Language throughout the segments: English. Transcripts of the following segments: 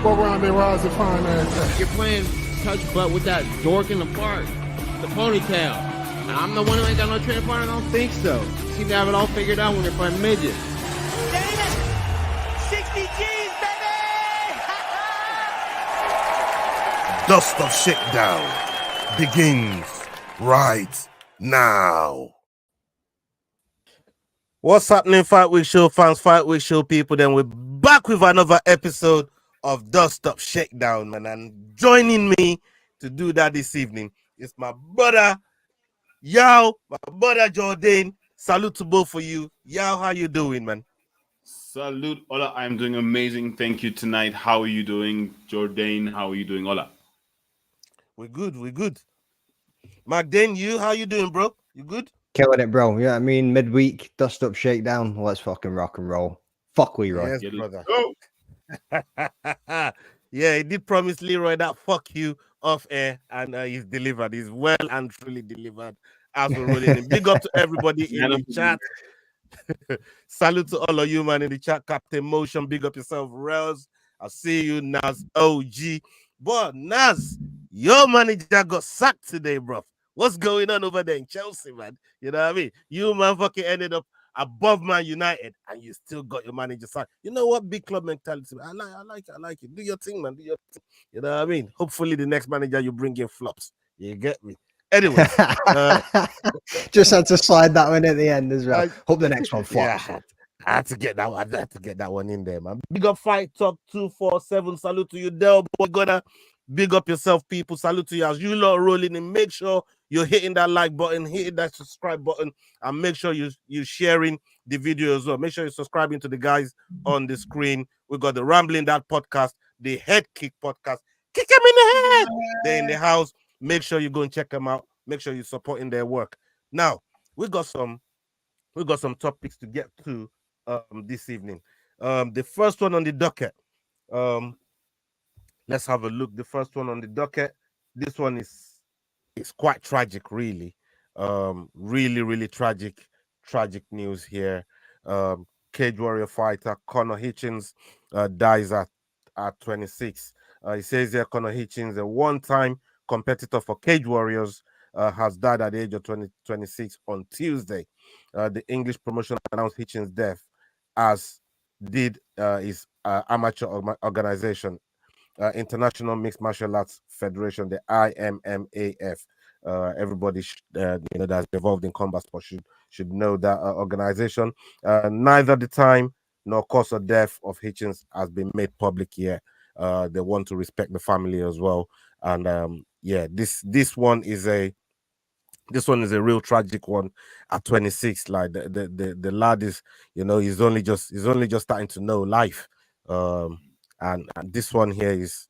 What round they rise to find that? You're playing touch butt with that dork in the park, the ponytail. And I'm the one who ain't got no training partner. I don't think so. You seem to have it all figured out when you're playing midgets. Davis, 60 G's, baby! Dust of Shakedown begins right now. What's happening, Fight Week Show fans, Fight Week Show people? Then we're back with another episode of Dust Up Shakedown, man. And joining me to do that this evening is my brother Yao, my brother Jordan. Salute to both of you. Yao, how you doing, man? Salute, Ola. I'm doing amazing. Thank you tonight. How are you doing, Jordan? How are you doing, Ola? We're good. Mark Dane, you, how you doing, bro? You good? Killing it, bro. Yeah, I mean, midweek, dust up, shakedown. Let's fucking rock and roll. Fuck Leroy. Yes, brother. Oh. Yeah, he did promise Leroy that fuck you off air, and he's delivered. He's well and truly delivered as we're rolling in. Big up to everybody in the chat. Salute to all of you, man, in the chat. Captain Motion, big up yourself, Rels. I see you, Naz OG. But Naz, your manager got sacked today, bro. What's going on over there in Chelsea, man? You know what I mean? You, man, fucking ended up above Man United, and you still got your manager sacked. You know what? Big club mentality. I like it. Do your thing, man. Do your thing. You know what I mean? Hopefully, the next manager you bring in flops. You get me? Anyway, just had to slide that one at the end as well. Hope the next one flops. Yeah, I had to get that one. I had to get that one in there, man. Big up Fight Talk 247. Salute to you, Del boy. Gotta big up yourself, people. Salute to you as you lot rolling in. Make sure you're hitting that like button, hitting that subscribe button, and make sure you're sharing the video as well. Make sure you're subscribing to the guys on the screen. We got the Rambling That podcast, the Head Kick podcast. Kick them in the head. They're in the house. Make sure you go and check them out. Make sure you're supporting their work. Now, we got some topics to get to this evening. The first one on the docket. Let's have a look. The first one on the docket. This one is quite tragic, really. Really tragic news here. Cage Warrior fighter Conor Hitchens dies at 26. He says here Conor Hitchens, a one-time competitor for Cage Warriors, has died at the age of 26 on Tuesday. The English promotion announced Hitchens' death, as did his amateur organization, International Mixed Martial Arts Federation, the IMMAF. Everybody that's involved in combat sports should know that organization. Neither the time nor cause of death of Hitchens has been made public yet. They want to respect the family as well. And this one is a real tragic one at 26. Like the lad is, he's only just starting to know life. And this one here is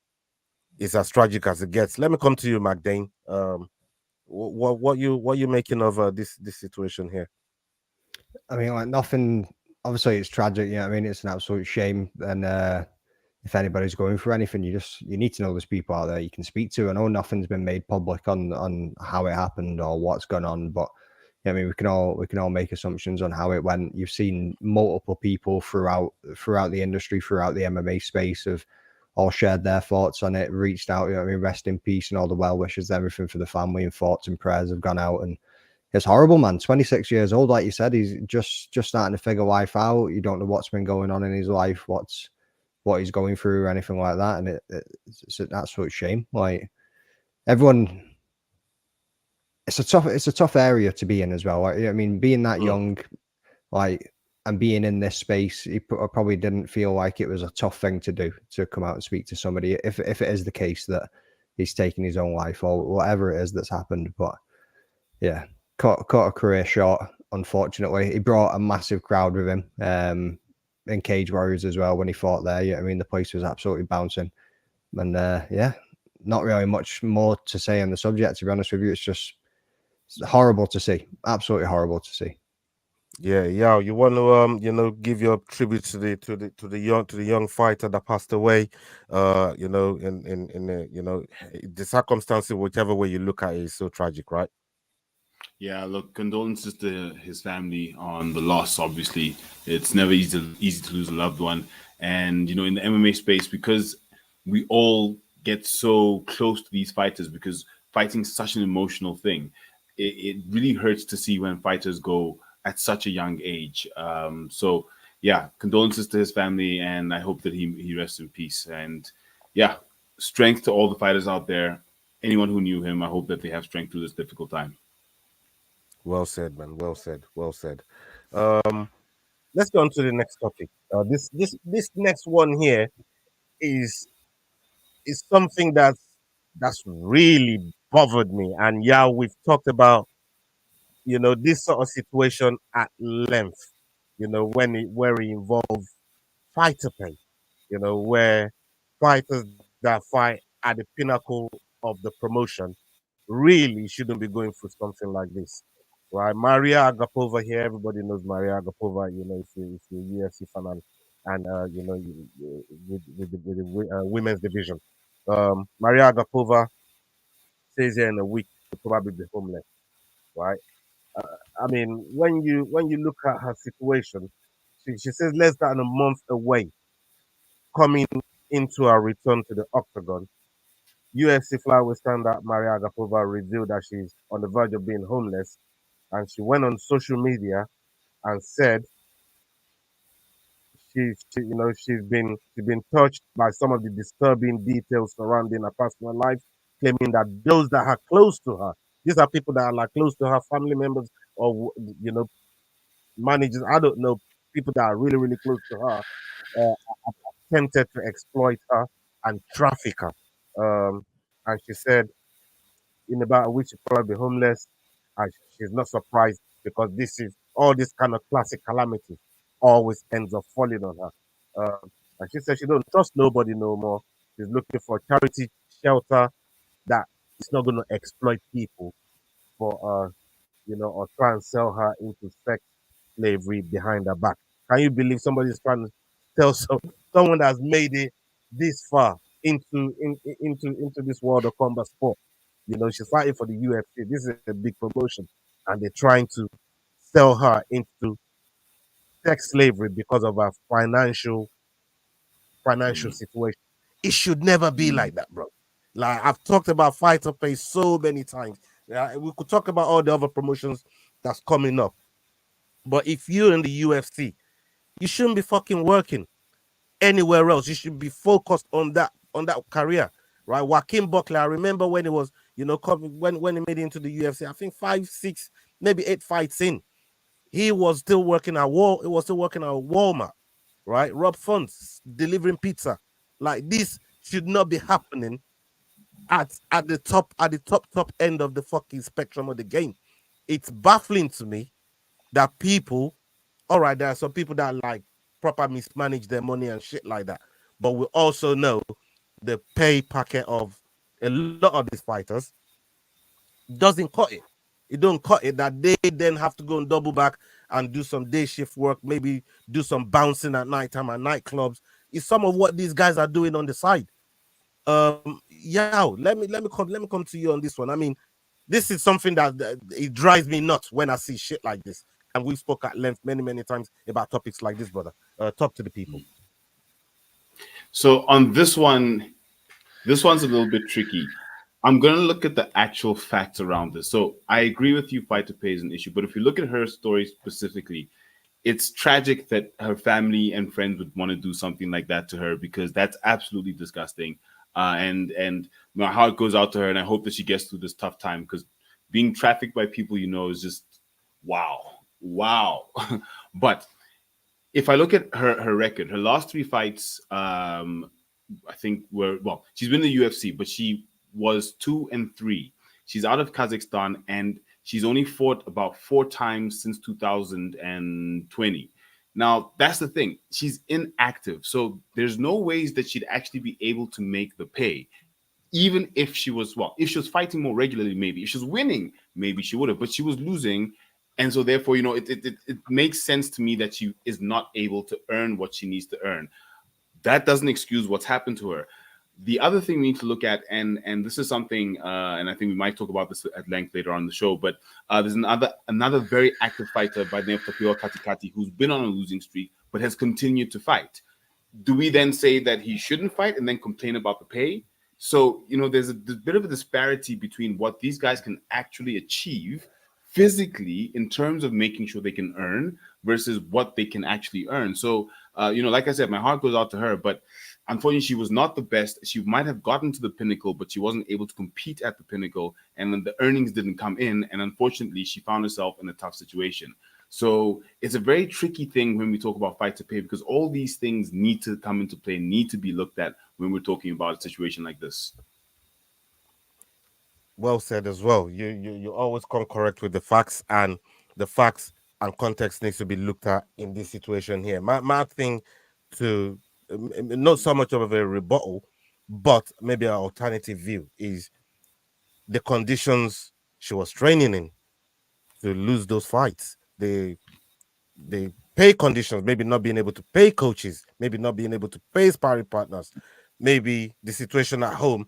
as tragic as it gets. Let me come to you, McDane. What you making of this situation here? I mean, like, nothing. Obviously, it's tragic. I mean, it's an absolute shame. And if anybody's going through anything, you need to know there's people out there you can speak to. I know nothing's been made public on how it happened or what's gone on, but I mean, we can all make assumptions on how it went. You've seen multiple people throughout the industry, throughout the MMA space, have all shared their thoughts on it, reached out. I mean, rest in peace and all the well wishes, everything for the family, and thoughts and prayers have gone out. And it's horrible, man. 26 years old, like you said, he's just starting to figure life out. You don't know what's been going on in his life, what he's going through or anything like that. And it's an absolute shame. Like, everyone, it's a tough area to be in as well. Like, I mean, being that young, like, and being in this space, he probably didn't feel like it was a tough thing to do, to come out and speak to somebody, if it is the case that he's taking his own life or whatever it is that's happened. But yeah, caught a career short, unfortunately. He brought a massive crowd with him. In Cage Warriors as well when he fought there. I mean, the place was absolutely bouncing. And not really much more to say on the subject, to be honest with you. It's horrible to see. Absolutely horrible to see. Yeah, you want to give your tribute to the young fighter that passed away. In the circumstances, whichever way you look at it, is so tragic, right? Yeah, look, condolences to his family on the loss. Obviously, it's never easy to lose a loved one. And, in the MMA space, because we all get so close to these fighters because fighting is such an emotional thing. It really hurts to see when fighters go at such a young age. So yeah, condolences to his family, and I hope that he rests in peace. And yeah, strength to all the fighters out there. Anyone who knew him, I hope that they have strength through this difficult time. Well said, man. Well said. Well said. Um, let's go on to the next topic. This next one here is something that's really bothered me. And yeah, we've talked about this sort of situation at length. Where it involves fighter pay. Where fighters that fight at the pinnacle of the promotion really shouldn't be going through something like this. Right, Maria Agapova here. Everybody knows Maria Agapova. If you're a UFC fan and with the women's division, Maria Agapova says here in a week to probably be homeless. Right. I mean, when you look at her situation, she says less than a month away coming into her return to the octagon. UFC flyweight standard Maria Agapova revealed that she's on the verge of being homeless, and she went on social media and said she's been touched by some of the disturbing details surrounding her personal life, claiming that those that are close to her, these are people that are like close to her, family members or managers. I don't know, people that are really really close to her, attempted to exploit her and traffic her. And she said in about a week she'll probably be homeless, and she's not surprised because this is all this kind of classic calamity always ends up falling on her. And she said she don't trust nobody no more. She's looking for a charity shelter that is not going to exploit people for or try and sell her into sex slavery behind her back. Can you believe somebody's trying to tell someone that's made it this far into this world of combat sport? She's fighting for the UFC. This is a big promotion, and they're trying to sell her into sex slavery because of her financial situation. It should never be like that, bro. Like I've talked about fighter pay so many times. Yeah, we could talk about all the other promotions that's coming up, but if you're in the UFC, you shouldn't be fucking working anywhere else. You should be focused on that career, right? Joaquin Buckley, I remember when it was, when he made it into the UFC, I think 5, 6, maybe 8 fights in, he was still working at Walmart, right? Rob Funds delivering pizza. Like this should not be happening at the top end of the fucking spectrum of the game. It's baffling to me that people, all right, there are some people that like proper mismanage their money and shit like that. But we also know the pay packet of a lot of these fighters doesn't cut it. It don't cut it that they then have to go and double back and do some day shift work, maybe do some bouncing at nighttime at nightclubs. It's some of what these guys are doing on the side. Yeah, let me come to you on this one. I mean, this is something that it drives me nuts when I see shit like this. And we've spoke at length many times about topics like this, brother. Talk to the people. So on this one's a little bit tricky. I'm going to look at the actual facts around this. So I agree with you, fighter pay is an issue. But if you look at her story specifically, it's tragic that her family and friends would want to do something like that to her, because that's absolutely disgusting. And my heart goes out to her, and I hope that she gets through this tough time, because being trafficked by people is just wow. But if I look at her record, her last 3 fights, I think she's been in the UFC, but she was 2-3. She's out of Kazakhstan, and she's only fought about 4 times since 2020. Now, that's the thing. She's inactive. So there's no ways that she'd actually be able to make the pay. Even if she was fighting more regularly, maybe. If she was winning, maybe she would have. But she was losing. And so therefore, it makes sense to me that she is not able to earn what she needs to earn. That doesn't excuse what's happened to her. The other thing we need to look at, and this is something, and I think we might talk about this at length later on in the show, but there's another very active fighter by the name of Tapiwa Katikati, who's been on a losing streak but has continued to fight. do we then say that he shouldn't fight and then complain about the pay? So, there's a bit of a disparity between what these guys can actually achieve physically in terms of making sure they can earn versus what they can actually earn. So, like I said, my heart goes out to her, but unfortunately, she was not the best. She might have gotten to the pinnacle, but she wasn't able to compete at the pinnacle. And then the earnings didn't come in. And unfortunately, she found herself in a tough situation. So it's a very tricky thing when we talk about fight to pay, because all these things need to come into play, need to be looked at when we're talking about a situation like this. Well said as well. You always come correct with the facts, and the facts and context needs to be looked at in this situation here. My thing to not so much of a rebuttal, but maybe an alternative view is the conditions she was training in to lose those fights. The pay conditions, maybe not being able to pay coaches, maybe not being able to pay sparring partners, maybe the situation at home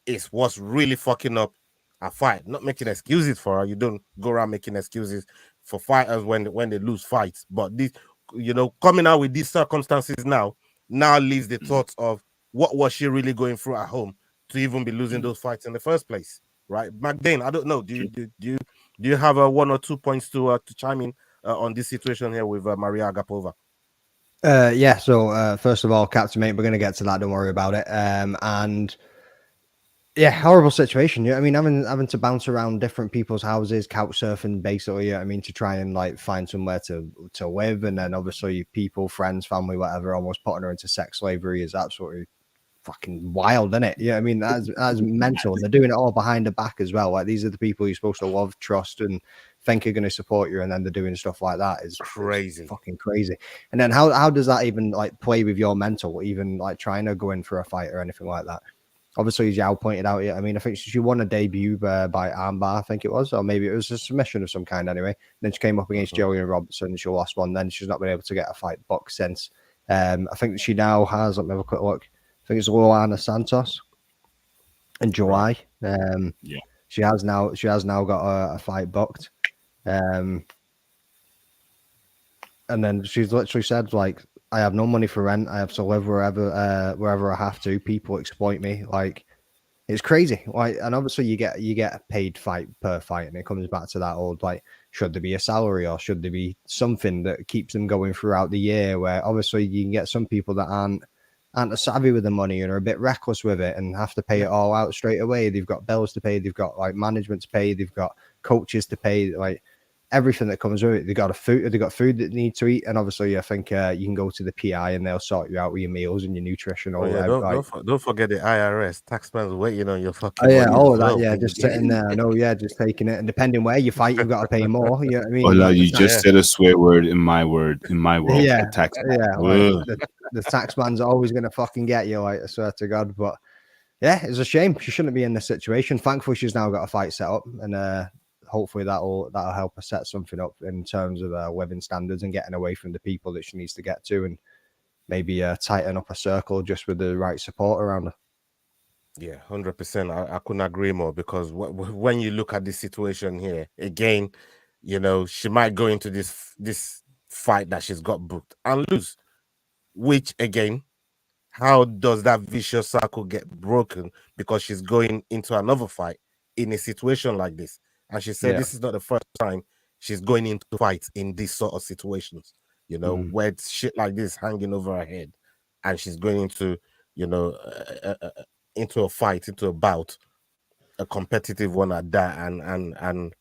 is what's really fucking up a fight. Not making excuses for her. You don't go around making excuses for fighters when they lose fights. But this, coming out with these circumstances now leaves the thoughts of what was she really going through at home to even be losing those fights in the first place, right? McDane, I don't know. Do you have a 1 or 2 points to chime in on this situation here with Maria Agapova? Yeah. So first of all, Captain Mate, we're going to get to that. Don't worry about it. And yeah, horrible situation. I mean, having to bounce around different people's houses, couch surfing, basically. I mean, to try and like find somewhere to live, and then obviously people, friends, family, whatever, almost putting her into sex slavery is absolutely fucking wild, isn't it? Yeah, I mean that's mental. They're doing it all behind the back as well. Like these are the people you're supposed to love, trust, and think are going to support you, and then they're doing stuff like that. Is crazy, fucking crazy. And then how does that even like play with your mental? Even like trying to go in for a fight or anything like that. Obviously, as Yao pointed out, I mean, I think she won a debut by armbar, I think it was, or maybe it was a submission of some kind anyway. Then she came up against Jillian Robertson, she lost one. Then she's not been able to get a fight booked since. I think she now has, let me have a quick look. I think it's Luana Santos in July. Yeah. She has now got a fight booked. And then she's literally said, like, I have no money for rent. I have to live wherever I have to. People exploit me. Like, it's crazy. Like, and obviously you get a paid fight per fight, and it comes back to that old, like, should there be a salary or should there be something that keeps them going throughout the year? Where obviously you can get some people that aren't as savvy with the money and are a bit reckless with it and have to pay it all out straight away. They've got bills to pay. They've got like management to pay. They've got coaches to pay. Like, everything that comes with it. They got food that they need to eat, and obviously I think you can go to the PI and they'll sort you out with your meals and your nutrition. Or don't forget the IRS taxman's waiting on your fucking money. All of that, yeah, just sitting there. I know, yeah, just taking it. And depending where you fight, you've got to pay more. You know what I mean? Ola, you just said a swear word in my world. Yeah, tax. Yeah, like, the taxman's always going to fucking get you. Like, I swear to God, but. Yeah, it's a shame. She shouldn't be in this situation. Thankfully, she's now got a fight set up, and hopefully that'll help her set something up in terms of living standards and getting away from the people that she needs to get to, and maybe tighten up a circle just with the right support around her. Yeah, 100%. I couldn't agree more, because when you look at this situation here again, she might go into this fight that she's got booked and lose, which again, how does that vicious circle get broken? Because she's going into another fight in a situation like this. And she said this is not the first time she's going into fights in these sort of situations, where it's shit like this hanging over her head. And she's going into, into a fight, into a bout, a competitive one at that. And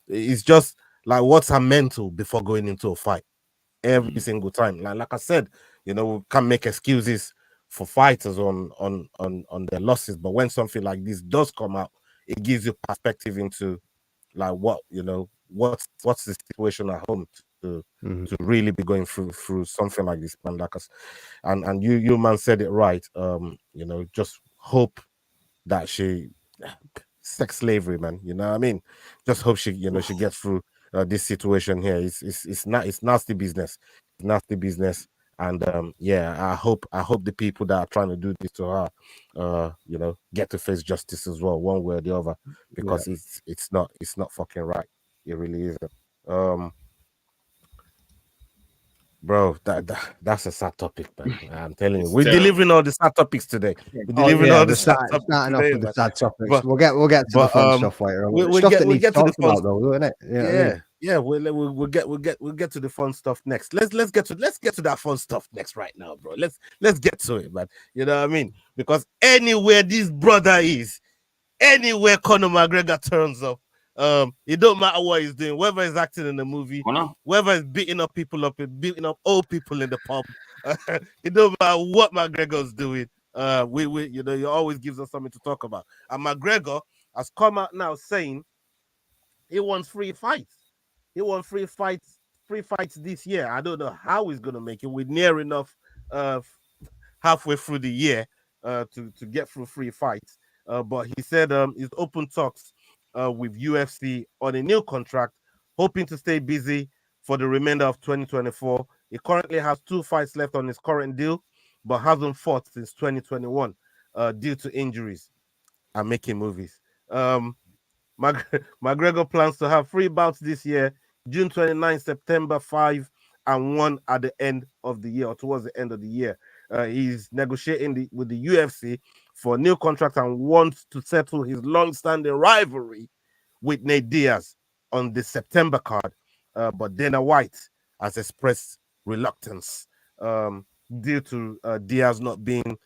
it's just like, what's her mental before going into a fight? Every single time. Like I said, we can't make excuses for fighters on their losses, but when something like this does come out, it gives you perspective into like what's the situation at home to really be going through something like this, man. And you man said it right. Just hope that she sex slavery, man. You know what I mean? Just hope she she gets through this situation here. It's nasty business. It's nasty business. And I hope the people that are trying to do this to her get to face justice as well, one way or the other, because it's not fucking right. It really isn't. Bro, that's a sad topic, man. I'm telling you, It's we're terrible. delivering all the sad topics today. We're Oh delivering yeah, all we're the sad topics starting off today, with the man. sad topics. But We'll get to the but fun stuff later on. we'll Stuff get that we'll needs get to the talking fun. about though, isn't it? You know what I mean? Yeah, we'll get to the fun stuff next. Let's get to that fun stuff next right now, bro. Let's get to it, man. You know what I mean? Because anywhere this brother is, anywhere Conor McGregor turns up, it don't matter what he's doing, whether he's acting in a movie, Conor? whether he's beating up beating up old people in the pub. It don't matter what McGregor's doing. We you know, he always gives us something to talk about. And McGregor has come out now saying he wants free fights. He wants free fights this year. I don't know how he's gonna make it. We're near enough halfway through the year to get through free fights. But he said he's open talks with UFC on a new contract, hoping to stay busy for the remainder of 2024. He currently has 2 fights left on his current deal, but hasn't fought since 2021 due to injuries and making movies. McGregor plans to have 3 bouts this year: June 29, September 5, and 1 at the end of the year, or towards the end of the year. He's negotiating with the UFC for a new contract and wants to settle his long-standing rivalry with Nate Diaz on the September card. But Dana White has expressed reluctance due to Diaz not being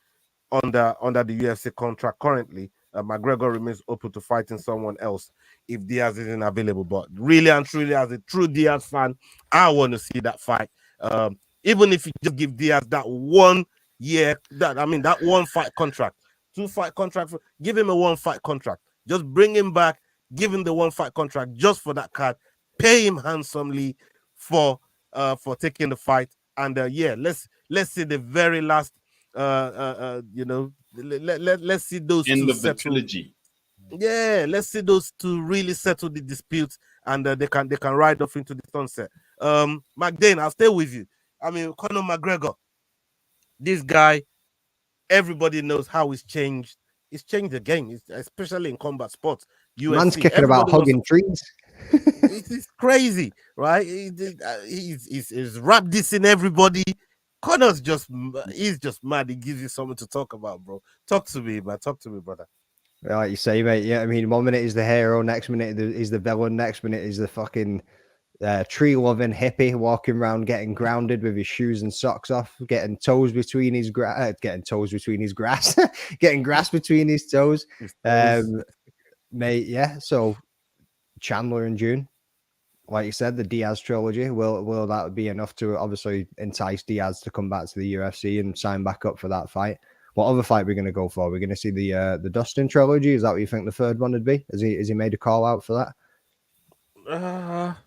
under the UFC contract currently. McGregor remains open to fighting someone else if Diaz isn't available. But really and truly, as a true Diaz fan, I want to see that fight. Even if you just give Diaz that 1 year, that 1 fight contract, 2 fight contract, give him a 1 fight contract. Just bring him back, give him the 1 fight contract just for that card. Pay him handsomely for taking the fight. And let's see the very last let's see those End two of the settle. trilogy. Yeah, let's see those two really settle the dispute, and they can ride off into the sunset. McDane, I'll stay with you. I mean, Conor McGregor, this guy, everybody knows how he's changed. He's changed the game, especially in combat sports. UFC, Man's kicking about hugging trees. It's crazy, right? He's rap dissing everybody. Connor's he's just mad. He gives you something to talk about, bro. Talk to me, man. Talk to me, brother. Like you say, mate. Yeah, I mean, 1 minute is the hero, next minute is the villain, next minute is the fucking tree-loving hippie walking around getting grounded with his shoes and socks off, getting toes between his grass, getting grass between his toes. Mate, yeah. So Chandler in June, like you said, the Diaz trilogy. Will that be enough to obviously entice Diaz to come back to the UFC and sign back up for that fight? What other fight we're going to go for? We're going to see the Dustin trilogy. Is that what you think the third one would be? Has he made a call out for that?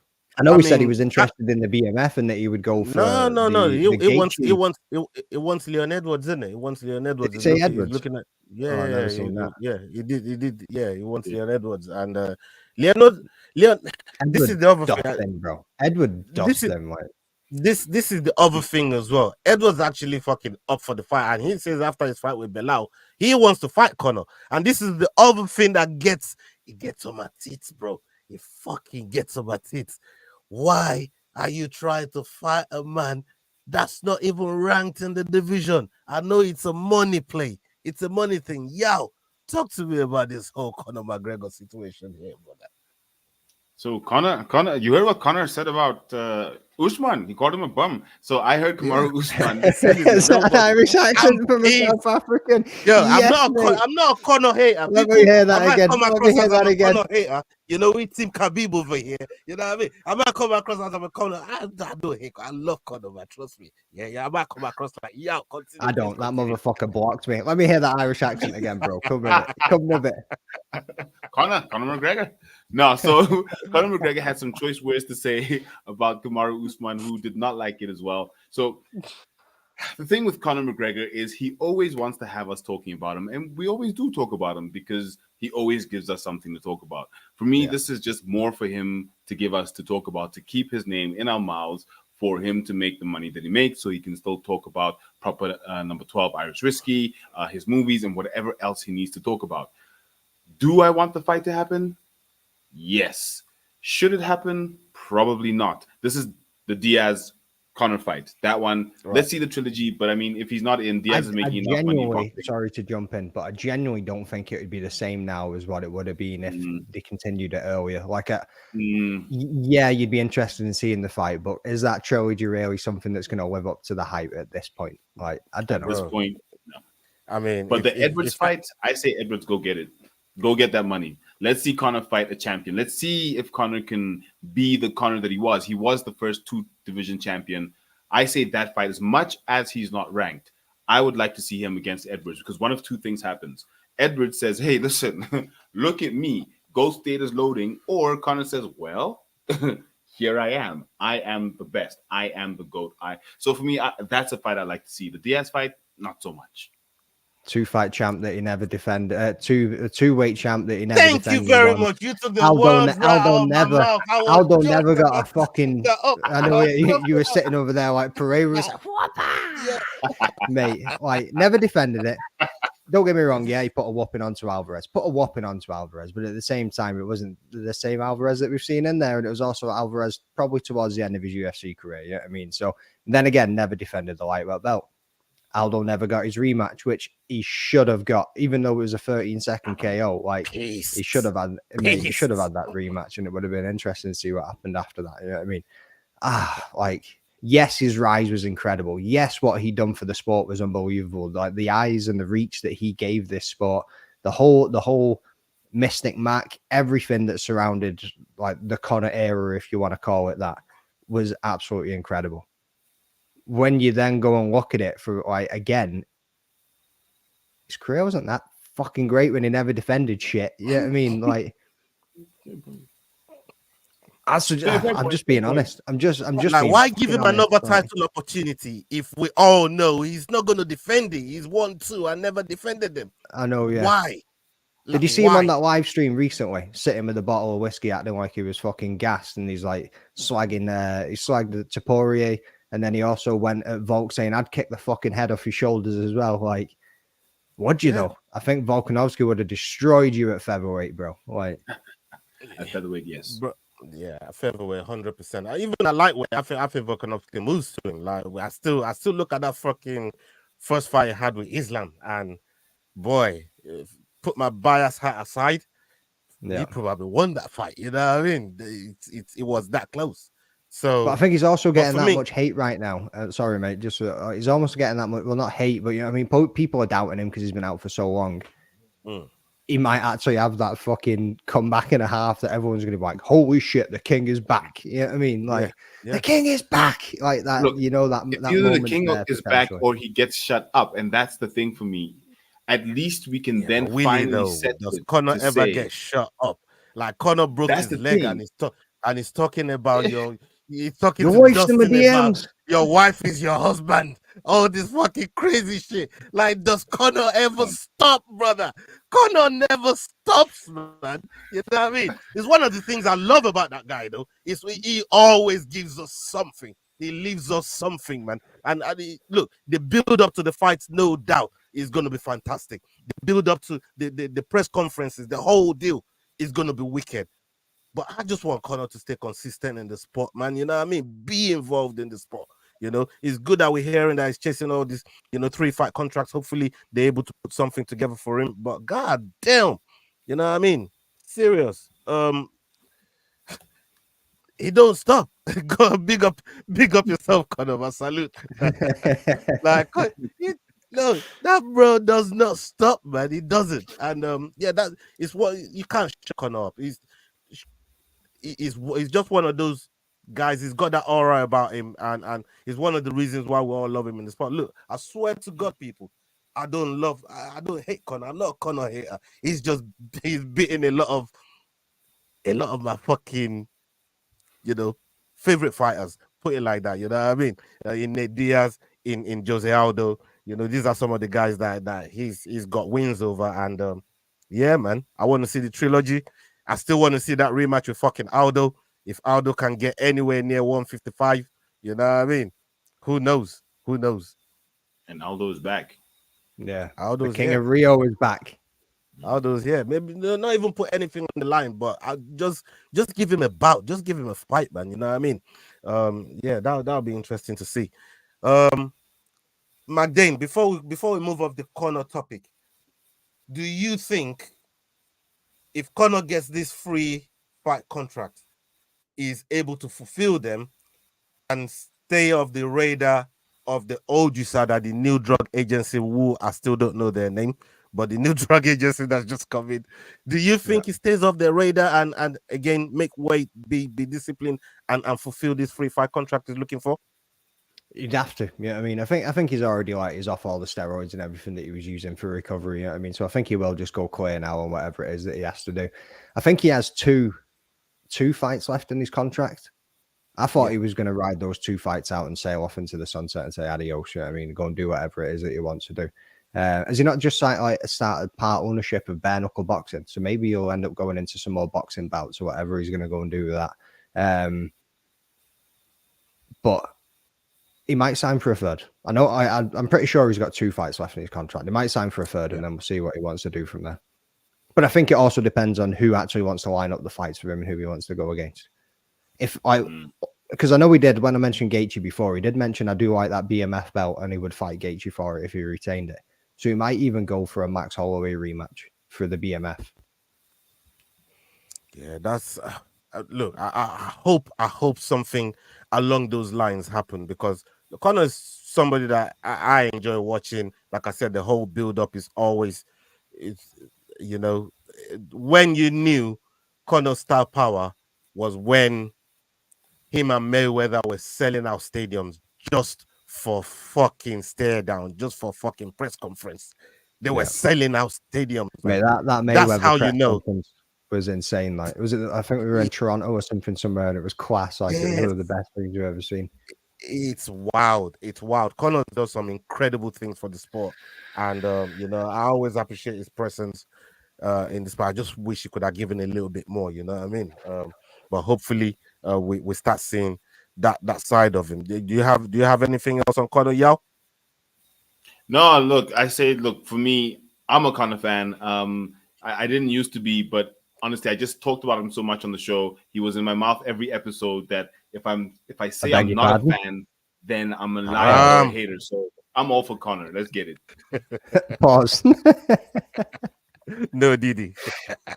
I know he said he was interested in the BMF and that he would go for no. He wants Leon Edwards, isn't it? He wants Leon Edwards. Did he say Edwards? He's looking at I've never seen that. Yeah, he did. Yeah, he wants Leon Edwards and Leon. This is the other thing, bro. Edward does them like. This is the other thing as well. Edward's actually fucking up for the fight, and he says after his fight with Belal, he wants to fight Conor. And this is the other thing that gets on my teeth, bro. It fucking gets on my teeth. Why are you trying to fight a man that's not even ranked in the division? I know it's a money play. It's a money thing. Yo, talk to me about this whole Conor McGregor situation here, brother. So Conor, you heard what Conor said about Usman? He called him a bum. So I heard Kamaru Usman. Is that an Irish accent from a South African? Yo, yes, I'm not a Conor hater. Let me hear that again. Let me hear that again. Conor hater. You know, we team Khabib over here. You know what I mean? I might come across as I'm a Conor. I don't hate. I love Conor, man. Trust me. Yeah. I might come across like, yeah. I don't. That motherfucker blocked me. Let me hear that Irish accent again, bro. Come with it. Conor McGregor. No, so Conor McGregor had some choice words to say about Kamaru Usman, who did not like it as well. So the thing with Conor McGregor is he always wants to have us talking about him, and we always do talk about him because he always gives us something to talk about. For me, This is just more for him to give us to talk about, to keep his name in our mouths, for him to make the money that he makes so he can still talk about proper number 12 Irish whiskey, his movies, and whatever else he needs to talk about. Do I want the fight to happen? Yes. Should it happen? Probably not. This is the Diaz Conor fight. That one, Right. let's see the trilogy. But I mean, if he's not in, Diaz is making enough money. Genuinely, sorry to jump in, but I genuinely don't think it would be the same now as what it would have been if they continued it earlier. Like, yeah, you'd be interested in seeing the fight, but is that trilogy really something that's going to live up to the hype at this point? Like, I don't know. At this point, no. I mean, but the Edwards fight, I say Edwards, go get it. Go get that money. Let's see Conor fight a champion. Let's see if Conor can be the Conor that he was. He was the first 2 division champion. I say that fight, as much as he's not ranked, I would like to see him against Edwards, because one of 2 things happens. Edwards says, hey, listen, look at me. Ghost data is loading. Or Conor says, well, here I am. I am the best. I am the GOAT. So for me, that's a fight I like to see. The Diaz fight, not so much. 2-fight champ that he never defended. Two-weight champ that he never Thank defended. you very much. You took the words right out of my mouth. Aldo never got a fucking. I know you were sitting over there like Pereira was like, Yeah. mate, like never defended it. Don't get me wrong. Yeah, he put a whopping onto Alvarez. But at the same time, it wasn't the same Alvarez that we've seen in there, and it was also Alvarez probably towards the end of his UFC career. Yeah, I mean, so then again, never defended the lightweight belt. Aldo never got his rematch, which he should have got, even though it was a 13-second KO. Like he should have had, he should have had that rematch, and it would have been interesting to see what happened after that. You know what I mean? Like yes, his rise was incredible. Yes, what he'd done for the sport was unbelievable. Like the eyes and the reach that he gave this sport, the whole Mystic Mac, everything that surrounded like the Conor era, if you want to call it that, was absolutely incredible. When you then go and look at it for like again, his career wasn't that fucking great when he never defended shit. You know what I mean? Like, I'm just being honest. I'm just like, why give him another title opportunity if we all know he's not going to defend it? He's 1-2 and never defended them. I know, yeah. Why? Did you see him on that live stream recently, sitting with a bottle of whiskey, acting like he was fucking gassed, and he's like slagging, he slagged the Taporia, and then he also went at Volk saying, I'd kick the fucking head off his shoulders as well. Like, what'd you know? I think Volkanovski would have destroyed you at featherweight, bro. Like, at featherweight, yes. Bro, yeah, featherweight, 100%. Even at lightweight, I think Volkanovski moves to him. Like, I still look at that fucking first fight he had with Islam, and boy, put my bias hat aside, he probably won that fight. You know what I mean? It was that close. So, but I think he's also getting that much hate right now. Sorry, mate. Just he's almost getting that much. Well, not hate, but you know, I mean, people are doubting him because he's been out for so long. He might actually have that fucking comeback and a half that everyone's going to be like, "Holy shit, the king is back!" You know what I mean? Like, the king is back, like that. Look, you know that either the king is back or he gets shut up, and that's the thing for me. At least we can then finally set. Does Conor ever get shut up? Like Conor broke his leg and he's talking about he's talking to Dustin about your wife is your husband. All this fucking crazy shit. Like, does Conor ever stop, brother? Conor never stops, man. You know what I mean? It's one of the things I love about that guy, though. Is he always gives us something. He leaves us something, man. And look, the build up to the fights, no doubt, is going to be fantastic. The build up to the press conferences, the whole deal is going to be wicked. But I just want Conor to stay consistent in the sport, man. You know what I mean? Be involved in the sport. You know, it's good that we're hearing that he's chasing all these, 3-fight contracts. Hopefully, they're able to put something together for him. But god damn, you know what I mean? Serious. He don't stop. Go big up yourself, Conor. I salute. Like, no, that bro does not stop, man. He doesn't. And that is what you can't shut Conor up. He's just one of those guys. He's got that aura about him, and he's one of the reasons why we all love him in the sport. Look, I swear to God, people, I don't hate Conor. I'm not a Conor hater. He's beating a lot of my fucking, favorite fighters. Put it like that. You know what I mean? In Nate Diaz, in Jose Aldo. These are some of the guys that he's got wins over. And yeah, man, I want to see the trilogy. I still want to see that rematch with fucking Aldo. If Aldo can get anywhere near 155, you know what I mean? Who knows? And Aldo's back. Yeah. Aldo's the King of Rio is back. Aldo's here. Maybe not even put anything on the line, but I'll just give him a bout. Just give him a fight, man. You know what I mean? Yeah, that'll be interesting to see. McDane, before we move off the Conor topic, do you think if Conor gets this free fight contract, is able to fulfill them and stay off the radar of the old USADA, the new drug agency, who I still don't know their name, but the new drug agency that's just come in? Do you think he stays off the radar and again make weight, be disciplined and fulfill this free fight contract he's looking for? You'd have to, yeah. I mean, I think he's already he's off all the steroids and everything that he was using for recovery. You know what I mean, so I think he will just go clear now on whatever it is that he has to do. I think he has two fights left in his contract. I thought he was going to ride those 2 fights out and sail off into the sunset and say adios. You know what I mean, go and do whatever it is that he wants to do. Has he not just started part ownership of bare knuckle boxing? So maybe he'll end up going into some more boxing bouts or whatever he's going to go and do with that. But he might sign for a third. I know. I'm pretty sure he's got 2 fights left in his contract. He might sign for a third, and then we'll see what he wants to do from there. But I think it also depends on who actually wants to line up the fights for him and who he wants to go against. Because I know we did when I mentioned Gaethje before, he did mention I do like that BMF belt, and he would fight Gaethje for it if he retained it. So he might even go for a Max Holloway rematch for the BMF. Yeah, that's look. I hope something along those lines happen, because Conor is somebody that I enjoy watching. Like I said, the whole build up is always, it's, you know, when you knew Conor's star power was when him and Mayweather were selling out stadiums just for fucking stare down, just for fucking press conference. They were selling out stadiums. Mate, that Mayweather that's how you know was insane. Like, was it? I think we were in Toronto or something somewhere, and it was class. Like, it was one of the best things you've ever seen. It's wild. It's wild. Conor does some incredible things for the sport, and you know, I always appreciate his presence in the sport. I just wish he could have given a little bit more. You know what I mean? But hopefully, we start seeing that side of him. Do you have anything else on Conor, Yao? No, look, for me, I'm a Conor fan. I didn't used to be, but honestly, I just talked about him so much on the show. He was in my mouth every episode that if I say I'm not a fan, then I'm a liar or a hater. So I'm all for Conor. Let's get it. Pause. No Diddy.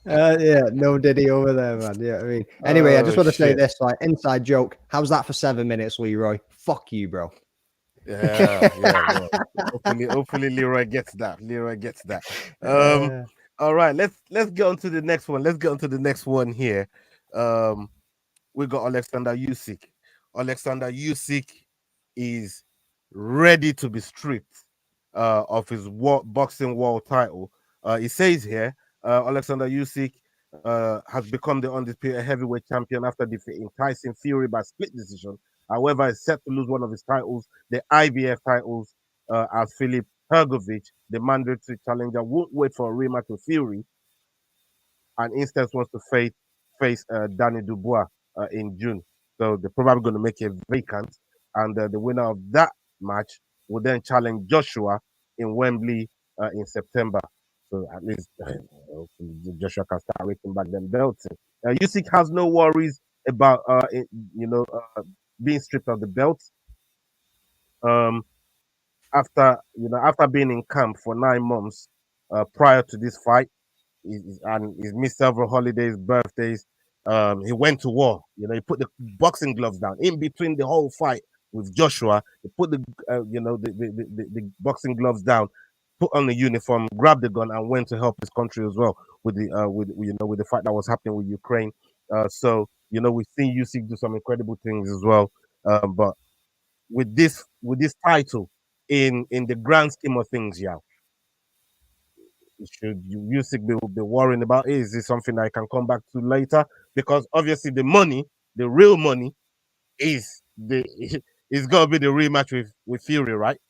Yeah, no Diddy over there, man. Yeah, I mean, anyway, I just want to say this, like, inside joke. How's that for 7 minutes, Leroy? Fuck you, bro. Yeah. Hopefully Leroy gets that. All right, let's get on to the next one. Let's get on to the next one here. We got Alexander Usyk. Alexander Usyk is ready to be stripped of his boxing world title. It says here, Alexander Usyk has become the undisputed heavyweight champion after defeating Tyson Fury by split decision. However, is set to lose one of his titles, the IBF titles, as Filip Hrgovic, the mandatory challenger, won't wait for a rematch with Fury, and instead wants to face Danny Dubois in June. So they're probably going to make a vacant, and the winner of that match will then challenge Joshua in Wembley in September. So at least Joshua can start raking back them belts. Usyk has no worries about being stripped of the belt. After being in camp for 9 months prior to this fight, and he's missed several holidays, birthdays. He went to war. He put the boxing gloves down in between the whole fight with Joshua. He put the boxing gloves down, put on the uniform, grabbed the gun, and went to help his country as well with the fight that was happening with Ukraine. So we've seen Usyk do some incredible things as well. But with this title, in the grand scheme of things, should Usyk be worrying about it? Is this something I can come back to later? Because obviously the real money, is gonna be the rematch with Fury, right?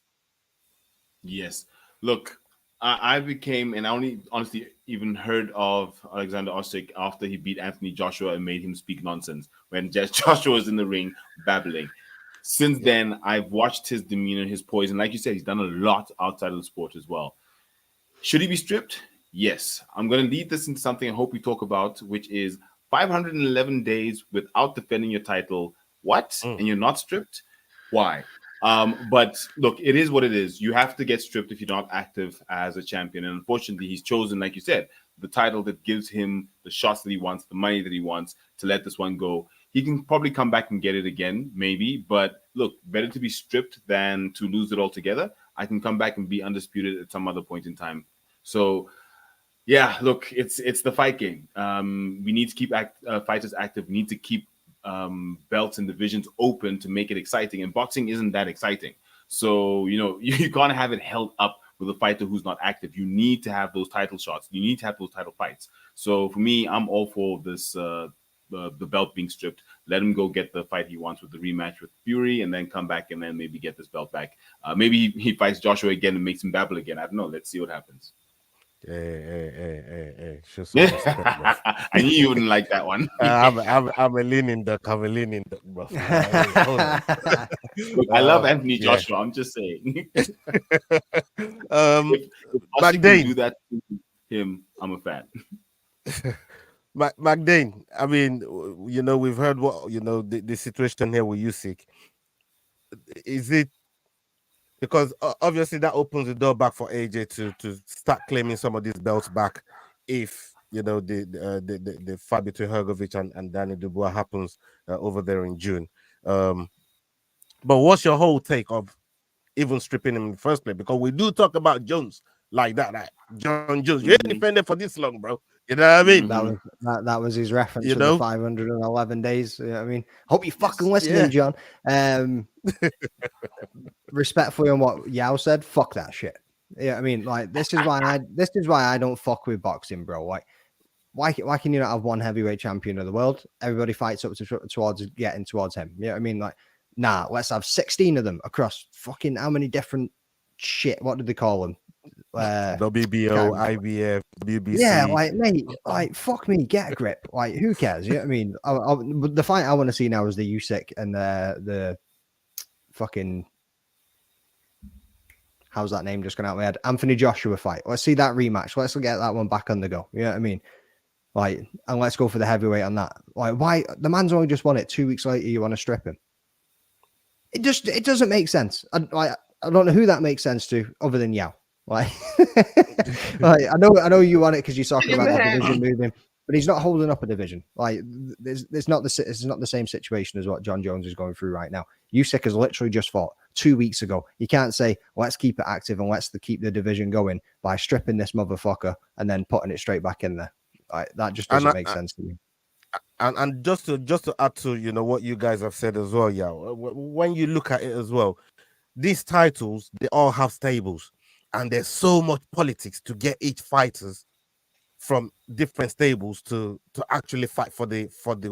Yes. Look, I became, and I only honestly even heard of Alexander Usyk after he beat Anthony Joshua and made him speak nonsense when Joshua was in the ring babbling. Since then, I've watched his demeanor, his poise, and like you said, he's done a lot outside of the sport as well. Should he be stripped? Yes. I'm going to lead this into something I hope we talk about, which is 511 days without defending your title. What? And you're not stripped? Why? But look, it is what it is. You have to get stripped if you're not active as a champion. And unfortunately, he's chosen, like you said, the title that gives him the shots that he wants, the money that he wants, to let this one go. He can probably come back and get it again, maybe. But look, better to be stripped than to lose it altogether. I can come back and be undisputed at some other point in time. So, yeah, look, it's the fight game. We need to keep fighters active. We need to keep belts and divisions open to make it exciting. And boxing isn't that exciting. So, you can't have it held up with a fighter who's not active. You need to have those title shots. You need to have those title fights. So for me, I'm all for this, the belt being stripped. Let him go get the fight he wants with the rematch with Fury, and then come back and then maybe get this belt back. Maybe he fights Joshua again and makes him babble again. I don't know. Let's see what happens. Hey. Show some respect, bro. I knew you wouldn't like that one. I'm a leaning duck, bro. Look, I love Anthony Joshua. I'm just saying. If Usyk can do that to him, I'm a fan. McDane, I mean, we've heard what the situation here with Usyk. Is it because obviously that opens the door back for AJ to start claiming some of these belts back if the fight between Hrgovic and Danny Dubois happens over there in June. But what's your whole take of even stripping him in the first place? Because we do talk about Jones like that, like John Jones. You ain't defending for this long, bro. You know what I mean? That was his reference to the 511 days. You know what I mean? Hope you fucking listening, John. Respectfully on what Yao said, fuck that shit. Yeah, I mean, like this is why I don't fuck with boxing, bro. Like, why can you not have one heavyweight champion of the world? Everybody fights up towards getting towards him. You know what I mean? Like, nah, let's have 16 of them across fucking how many different shit? What did they call them? WBO, IBF, WBC. Yeah, like mate, like fuck me, get a grip. Like, who cares? You know what I mean? The fight I want to see now is the Usyk and the fucking. How's that name just gone out of my head? Anthony Joshua fight. Let's see that rematch. Let's get that one back on the go. You know what I mean? Like, and let's go for the heavyweight on that. Like, why the man's only just won it 2 weeks later? You want to strip him? It doesn't make sense. I don't know who that makes sense to other than Yao. Like, like I know you want it because you're talking about the division moving, but he's not holding up a division. Like, it's not the same situation as what John Jones is going through right now. Usyk has literally just fought 2 weeks ago. You can't say, let's keep it active and let's keep the division going by stripping this motherfucker and then putting it straight back in there. Like, that just doesn't make sense to me. And just to add to what you guys have said as well, when you look at it as well, these titles, they all have stables, and there's so much politics to get each fighters from different stables to actually fight for the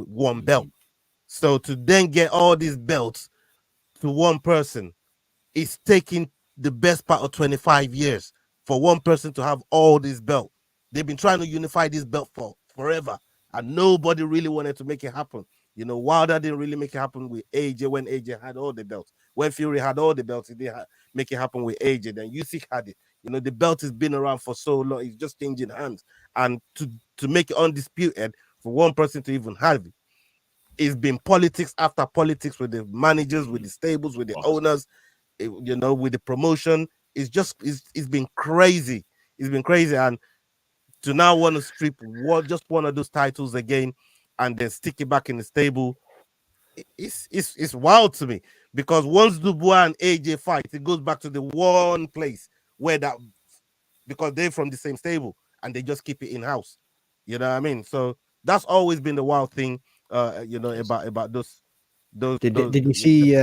one belt. So to then get all these belts to one person, it's taking the best part of 25 years for one person to have all these belts. They've been trying to unify this belt for forever, and nobody really wanted to make it happen. Wilder didn't really make it happen with AJ when AJ had all the belts. When Fury had all the belts, he didn't make it happen with AJ. Then Usyk had it. The belt has been around for so long. It's just changing hands. And to make it undisputed, for one person to even have it, it's been politics after politics with the managers, with the stables, with the owners, with the promotion. It's been crazy. It's been crazy. And to now want to strip just one of those titles again and then stick it back in the stable, it's wild to me. Because once Dubois and AJ fight, it goes back to the one place because they're from the same stable and they just keep it in-house. You know what I mean? So that's always been the wild thing, about those. Did you see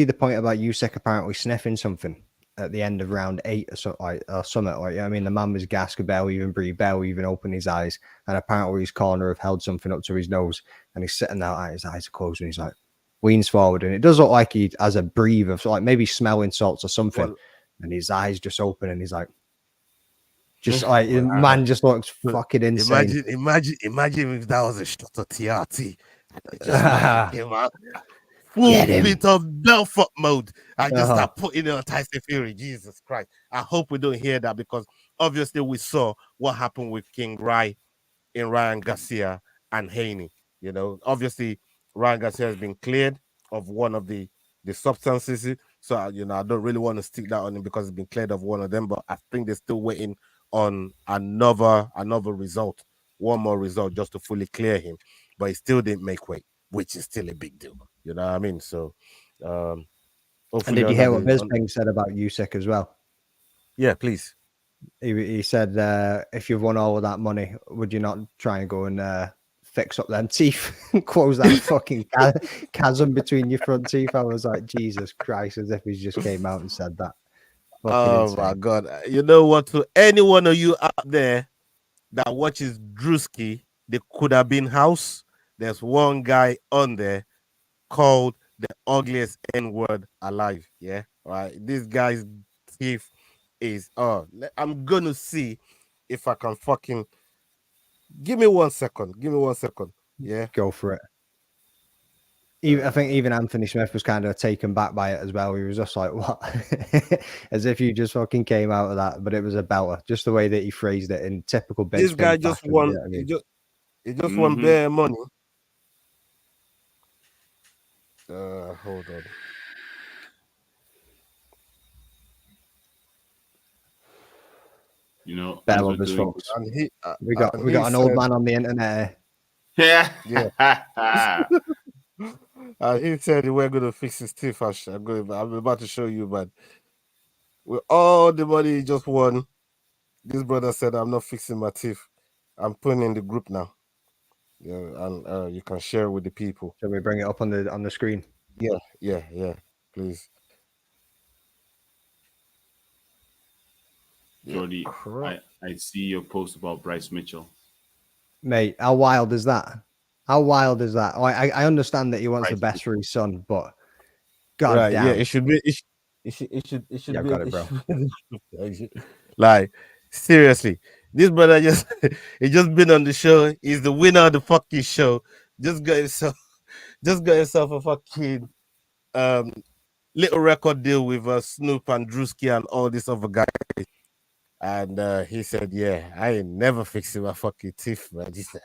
the point about Usyk apparently sniffing something at the end of round 8 or something? I mean, the man was gassed, could barely even breathe, barely even open his eyes, and apparently his corner have held something up to his nose, and he's sitting there, his eyes are closed, and he's like leans forward, and it does look like he has a breathe of like maybe smelling salts or something, and his eyes just open, and he's like. Just like man, just looks fucking insane. Imagine if that was a shot of TRT. Just came out full bit of Belfort mode. I just start putting it on Tyson Fury. Jesus Christ! I hope we don't hear that, because obviously we saw what happened with King Rai in Ryan Garcia and Haney. Obviously Ryan Garcia has been cleared. of one of the substances. So I don't really want to stick that on him because it's been cleared of one of them. But I think they're still waiting on another result, one more result just to fully clear him. But he still didn't make weight, which is still a big deal. You know what I mean? So, And hopefully, did you hear what Bisping said about Usyk as well? Yeah, please. He said, if you've won all of that money, would you not try and go and fix up them teeth and close that fucking chasm between your front teeth? I was like, Jesus Christ, as if he just came out and said that. Fucking insane. My God. You know what? To any one of you out there that watches Drewski, they could have been house. There's one guy on there called the ugliest N-word alive. Yeah. All right. This guy's teeth is I'm gonna see if I can fucking give me 1 second. Yeah. Go for it. I think even Anthony Smith was kind of taken back by it as well. He was just like, what? As if you just fucking came out of that, but it was a belter. Just the way that he phrased it in typical Bisping. This guy just fashion, won. you know what I mean? He just won bare money. Hold on. You know, Bear with us, folks. And We got an old man on the internet. Yeah. He said he we're going to fix his teeth. I'm about to show you, but with all the money he just won, this brother said, "I'm not fixing my teeth. I'm putting in the group now." Yeah, and you can share with the people. Shall we bring it up on the screen? Yeah, please. Jordy, I see your post about Bryce Mitchell. Mate, how wild is that? How wild is that? I understand that he wants the best for his son, but God right, damn. yeah, it should be. It should Yeah, be. got it, bro. Like, seriously, this brother he just been on the show. He's the winner of the fucking show. Just got himself a fucking little record deal with Snoop and Drewski and all these other guys. And he said, "Yeah, I ain't never fixing my fucking teeth, man." He said,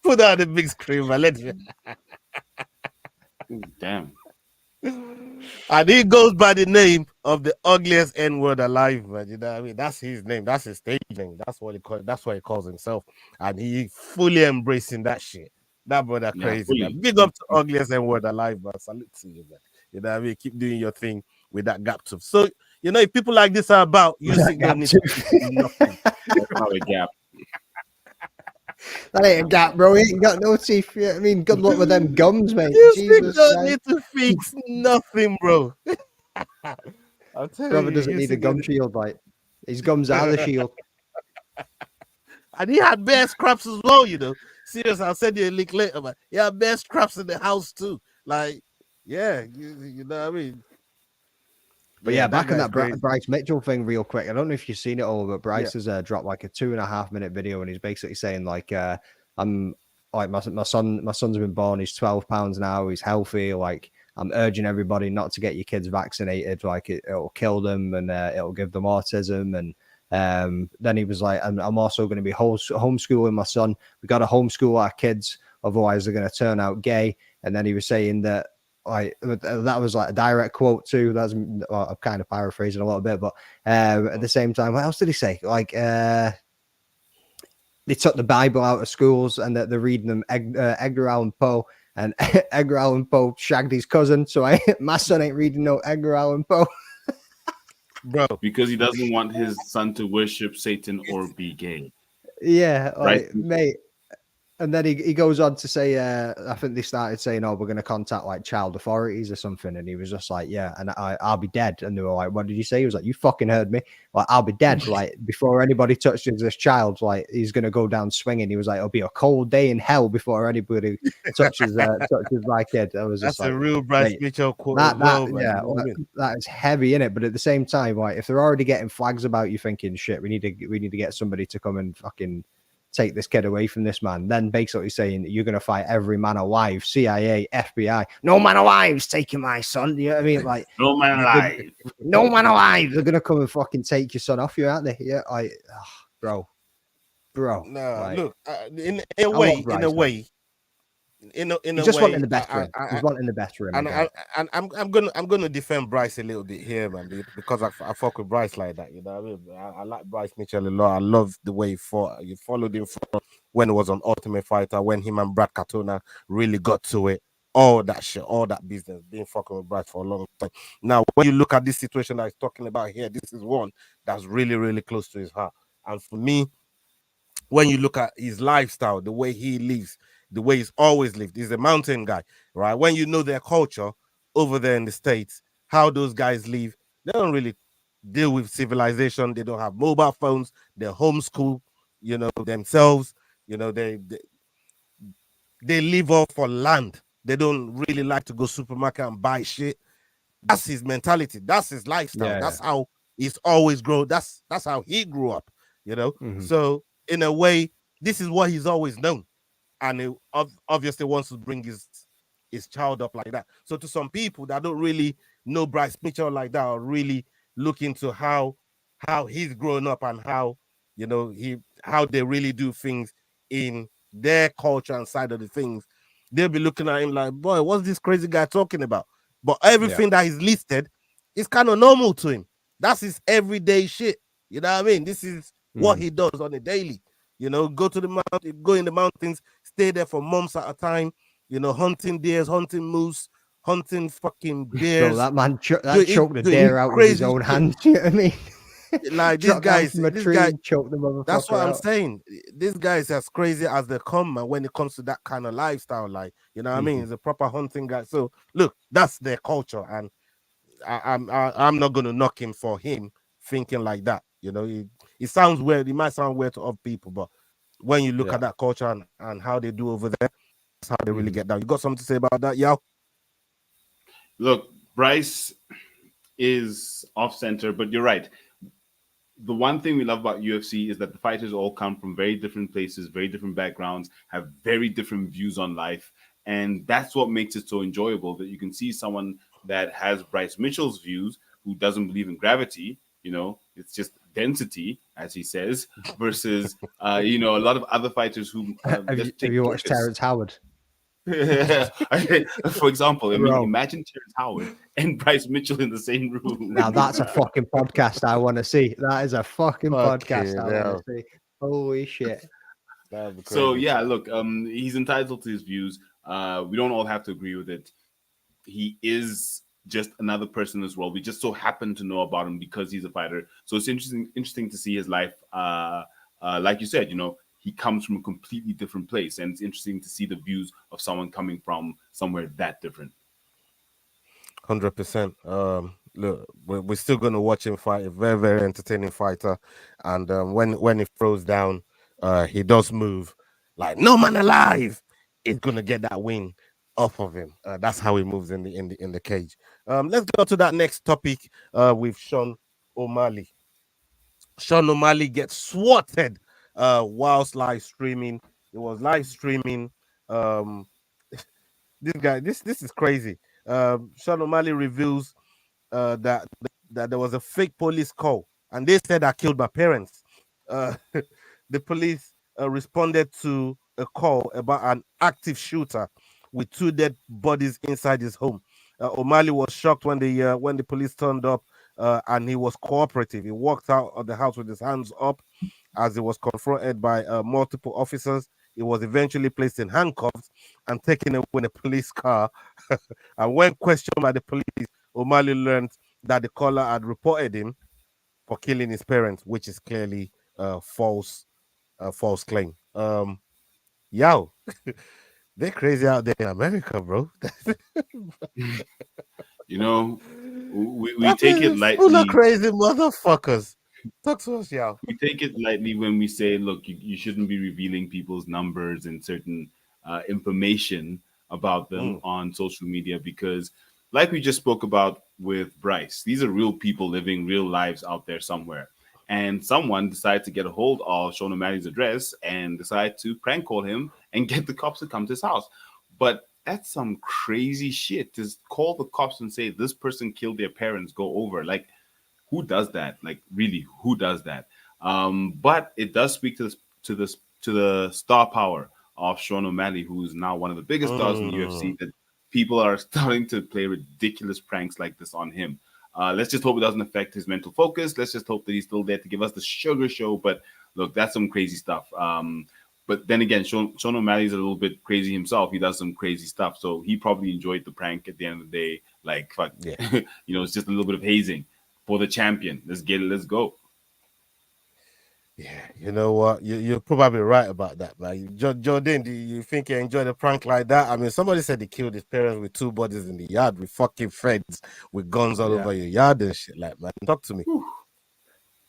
"Put out the big screen, man. Let me." Damn. And he goes by the name of the ugliest N-word alive, man. You know what I mean? That's his name. That's his stage name. That's what he calls himself. And he fully embracing that shit. That brother crazy, man. Big up to ugliest N-word alive, man. Salute to you, man. You know what I mean? Keep doing your thing with that gap tooth. So, if people like this are about, Usyk don't need to do nothing. That's not a gap. That ain't a gap, bro. He ain't got no teeth. Yeah, I mean, good luck with them gums, mate. Usyk don't need to fix nothing, bro. I'll tell Brother you, doesn't need a gum shield, like his gums are the shield. And he had bare scraps as well, Serious, I'll send you a link later, but he had bare scraps in the house too. Like, yeah, you know what I mean? But yeah, back on that Bryce Mitchell thing real quick. I don't know if you've seen it all, but Bryce has dropped like a 2.5 minute video, and he's basically saying like, I'm like my son's been born. He's 12 pounds now. He's healthy. Like, I'm urging everybody not to get your kids vaccinated. Like, it'll kill them and it'll give them autism. And then he was like, I'm also going to be homeschooling my son. We got to homeschool our kids, otherwise they're going to turn out gay. And then he was saying that, like, that was like a direct quote too. I'm kind of paraphrasing a little bit, but at the same time, what else did he say? Like, they took the Bible out of schools and that they're reading them Edgar Allan Poe, and Edgar Allan Poe shagged his cousin. So my son ain't reading no Edgar Allan Poe. Bro, because he doesn't want his son to worship Satan or be gay. Yeah, like, right, mate. And then he goes on to say, I think they started saying, "Oh, we're going to contact like child authorities or something." And he was just like, "Yeah, and I'll be dead." And they were like, "What did you say?" He was like, "You fucking heard me. Like, I'll be dead. Like, before anybody touches this child, like, he's going to go down swinging." He was like, "It'll be a cold day in hell before anybody touches my kid." I was just that's like, a real Bryce Mitchell quote. That is heavy in it. But at the same time, like, if they're already getting flags about you, thinking, "Shit, we need to get somebody to come and fucking take this kid away from this man," then basically saying that you're going to fight every man alive, CIA, FBI, no man alive's taking my son. You know what I mean? Like, no man alive. No man alive. They're going to come and fucking take your son off you, aren't they? Yeah, bro. No, like, look, in a way, in a He's just way, wanting the best for him. He's wanting the best for him. and I'm gonna defend Bryce a little bit here, man, because I fuck with Bryce like that. You know what I mean? I like Bryce Mitchell a lot. I love the way he fought. You followed him from when it was on Ultimate Fighter, when him and Brad Katona really got to it. All that shit, all that business, being fucking with Bryce for a long time. Now, when you look at this situation that he's talking about here, this is one that's really, really close to his heart. And for me, when you look at his lifestyle, the way he lives, the way he's always lived, he's a mountain guy, right? When you know their culture over there in the States, how those guys live, they don't really deal with civilization. They don't have mobile phones. They're homeschool, themselves. They live off for land. They don't really like to go supermarket and buy shit. That's his mentality. That's his lifestyle. Yeah, that's how he's always grown. That's how he grew up. Mhm. So in a way, this is what he's always known, and he obviously wants to bring his child up like that. So to some people that don't really know Bryce Mitchell like that, or really look into how he's grown up and how they really do things in their culture and side of the things, they'll be looking at him like, boy, what's this crazy guy talking about? But everything that he's listed is kind of normal to him. That's his everyday shit. You know what I mean? This is what he does on a daily. Go to the mountain, go in the mountains, stay there for months at a time, hunting deers, hunting moose, hunting fucking bears. Bro, that man choked the deer out with his own hands. You know what I mean? Like these guys, from a tree and choked the motherfucker. That's what I'm out. saying. This guy is as crazy as they come, man, when it comes to that kind of lifestyle. Like, you know what I mean? He's a proper hunting guy. So look, that's their culture, and I'm not gonna knock him for him thinking like that. It sounds weird. It might sound weird to other people, but when you look at that culture and how they do over there, that's how they really get down. You got something to say about that, Yao? Look, Bryce is off center, but you're right. The one thing we love about UFC is that the fighters all come from very different places, very different backgrounds, have very different views on life. And that's what makes it so enjoyable, that you can see someone that has Bryce Mitchell's views, who doesn't believe in gravity, it's just density, as he says, versus, a lot of other fighters who... have you watched Terrence Howard? For example, imagine Terrence Howard and Bryce Mitchell in the same room. Now that's a fucking podcast I want to see. That is a fucking podcast I want to see. Holy shit! So yeah, look, he's entitled to his views. We don't all have to agree with it. He is just another person as well. We just so happen to know about him because he's a fighter. So it's interesting to see his life. Like you said, he comes from a completely different place, and it's interesting to see the views of someone coming from somewhere that different. 100%. Look, we're still going to watch him fight. A very, very entertaining fighter. And when he throws down, he does move like no man alive. He's going to get that win off of him. That's how he moves in the cage. Let's go to that next topic with Sean O'Malley. Sean O'Malley gets swatted whilst live streaming. It was live streaming. This guy, this is crazy. Sean O'Malley reveals that there was a fake police call, and they said I killed my parents. The police responded to a call about an active shooter with 2 dead bodies inside his home. O'Malley was shocked when the police turned up, and he was cooperative. He walked out of the house with his hands up as he was confronted by multiple officers. He was eventually placed in handcuffs and taken away in a police car. And when questioned by the police, O'Malley learned that the caller had reported him for killing his parents, which is clearly false claim. Yo, they're crazy out there in America, bro. We take it lightly. Full of crazy motherfuckers. Talk to us, Yao. We take it lightly when we say, look, you shouldn't be revealing people's numbers and certain information about them on social media, because like we just spoke about with Bryce, these are real people living real lives out there somewhere. And someone decided to get a hold of Sean O'Malley's address and decide to prank call him and get the cops to come to his house. But that's some crazy shit. To call the cops and say this person killed their parents, go over. Like, who does that? Like, really, who does that? But it does speak to the star power of Sean O'Malley, who's now one of the biggest stars in the UFC, that people are starting to play ridiculous pranks like this on him. Let's just hope it doesn't affect his mental focus. Let's just hope that he's still there to give us the sugar show. But look, that's some crazy stuff. But then again, Sean O'Malley's a little bit crazy himself. He does some crazy stuff. So he probably enjoyed the prank at the end of the day. Like, fuck, yeah. It's just a little bit of hazing for the champion. Let's get it. Let's go. Yeah, you know what? You're probably right about that, man. Jordan, do you think you enjoyed a prank like that? I mean, somebody said he killed his parents with 2 bodies in the yard with fucking feds with guns all over your yard and shit. Like, man, talk to me.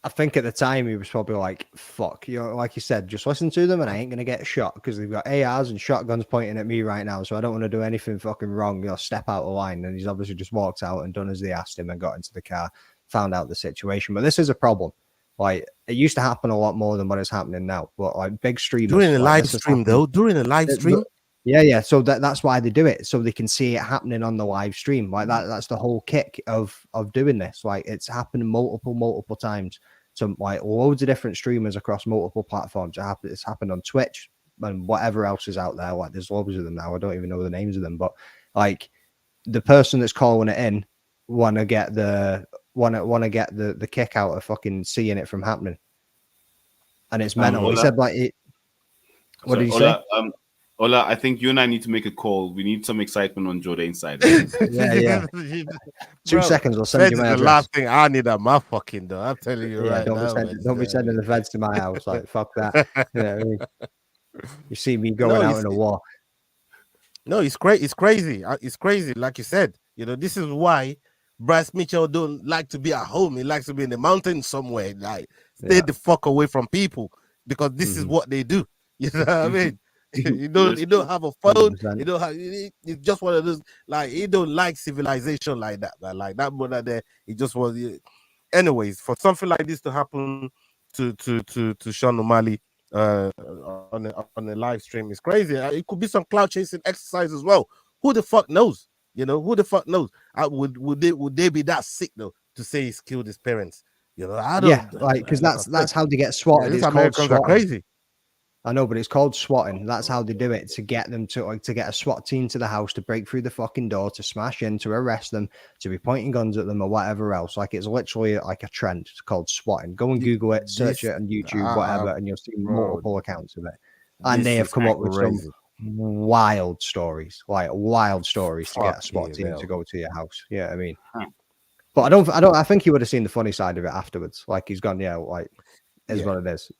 I think at the time he was probably like, fuck, like you said, just listen to them and I ain't going to get shot because they've got ARs and shotguns pointing at me right now. So I don't want to do anything fucking wrong or step out of line. And he's obviously just walked out and done as they asked him and got into the car, found out the situation. But this is a problem. Like, it used to happen a lot more than what is happening now. But like big streamers. During a live stream, though? During a live stream? Yeah. So that's why they do it. So they can see it happening on the live stream. Like that's the whole kick of doing this. Like, it's happened multiple times. So like loads of different streamers across multiple platforms. It's happened on Twitch and whatever else is out there. Like, there's loads of them now. I don't even know the names of them, but like the person that's calling it in want to get the kick out of fucking seeing it from happening. And it's mental. Ola, he said like it. What did he say? Ola, I think you and I need to make a call. We need some excitement on Jordan's side. Yeah. 2 seconds, I'll send you my address. The last thing I need at my fucking door. I'm telling you right now. Don't be sending the feds to my house. Like, fuck that. You know what I mean? You see me going out in a war. No, it's crazy. It's crazy. It's crazy. Like you said, this is why Bryce Mitchell don't like to be at home. He likes to be in the mountains somewhere. Like, stay the fuck away from people because this is what they do. You know what I mean? You don't have a phone. 100%. You don't have. It's just one of those. Like, he don't like civilization like that. Man. Like that brother there. He just was. Anyways, for something like this to happen to Sean O'Malley on a live stream is crazy. It could be some cloud chasing exercise as well. Who the fuck knows? Who the fuck knows? Would they be that sick though to say he's killed his parents? I don't. Yeah, like, because that's how they get swatted. These Americans are crazy. I know, but it's called swatting. That's how they do it, to get them to get a SWAT team to the house, to break through the fucking door, to smash in, to arrest them, to be pointing guns at them or whatever else. Like, it's literally like a trend. It's called swatting. Go and Google it, search it on YouTube, whatever, and you'll see multiple accounts of it. And they have come up with some wild stories, to get a SWAT team to go to your house. Yeah, I mean, but I think he would have seen the funny side of it afterwards. Like, he's gone, what it is.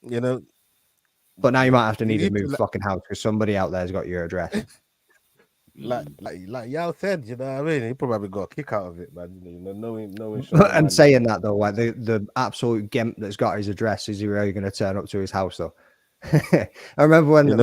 But now you might have to need to move the fucking house because somebody out there's got your address. like Yao said, you know what I mean? He probably got a kick out of it, man. Knowing. And saying that though, like the absolute gimp that's got his address, is he really going to turn up to his house though? I remember when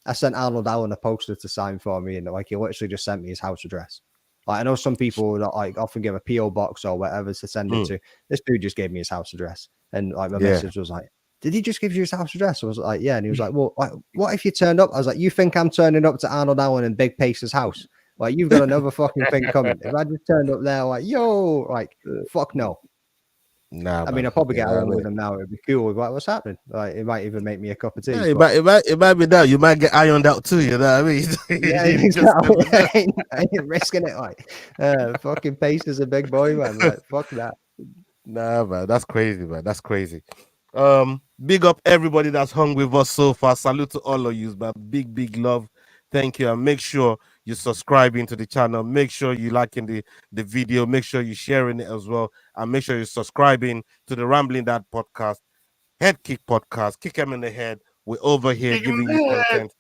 I sent Arnold Allen a poster to sign for me, and like he literally just sent me his house address. Like, I know some people would like often give a PO box or whatever to send it to. This dude just gave me his house address, and like my message was like, did he just give you his house address? I was like, yeah. And he was like, well, what if you turned up? I was like, you think I'm turning up to Arnold Allen and Big Pace's house? Like, you've got another fucking thing coming. If I just turned up there, like, yo, like, fuck no. Nah, I mean, I'll probably get along with him now. It'd be cool. Like, what's happening? Like, it might even make me a cup of tea. Yeah, it might be that. You might get ironed out too, you know what I mean? Yeah, exactly. I ain't risking it. Like, fucking Pace is a big boy, man. Like, fuck that. Nah, man, that's crazy, man. That's crazy. Big up everybody that's hung with us so far. Salute to all of you, man. Big love. Thank you. And make sure you're subscribing to the channel. Make sure you're liking the video. Make sure you're sharing it as well. And make sure you're subscribing to the Rambling Dad podcast, Head Kick podcast. Kick them in the head. We're over here giving you content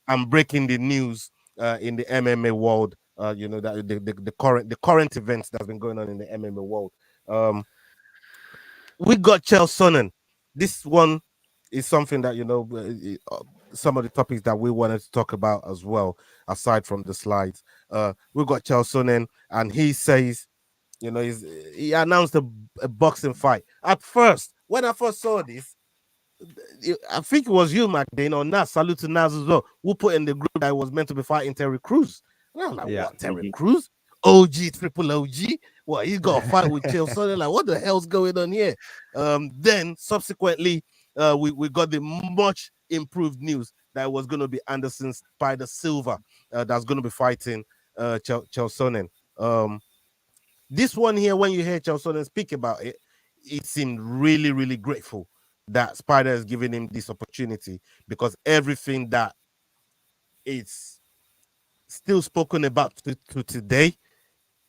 and breaking the news in the MMA world. That the current events that's been going on in the MMA world. We got Chael Sonnen. This one is something that, some of the topics that we wanted to talk about as well, aside from the slides. We got Chael Sonnen, and he says, he announced a boxing fight. At first, when I first saw this, I think it was you, McDane, or Nas, salute to Nas as well, who put in the group that was meant to be fighting Terry Crews. And I was like, what, Terry Crews? OG, triple OG? What, he's got a fight with Chael Sonnen? Like, what the hell's going on here? Then, subsequently, we got the much improved news that it was going to be Anderson Spider Silva that's going to be fighting Chelsonen. This one here, when you hear Chelsonen speak about it, it seemed really, really grateful that Spider is giving him this opportunity, because everything that is still spoken about to today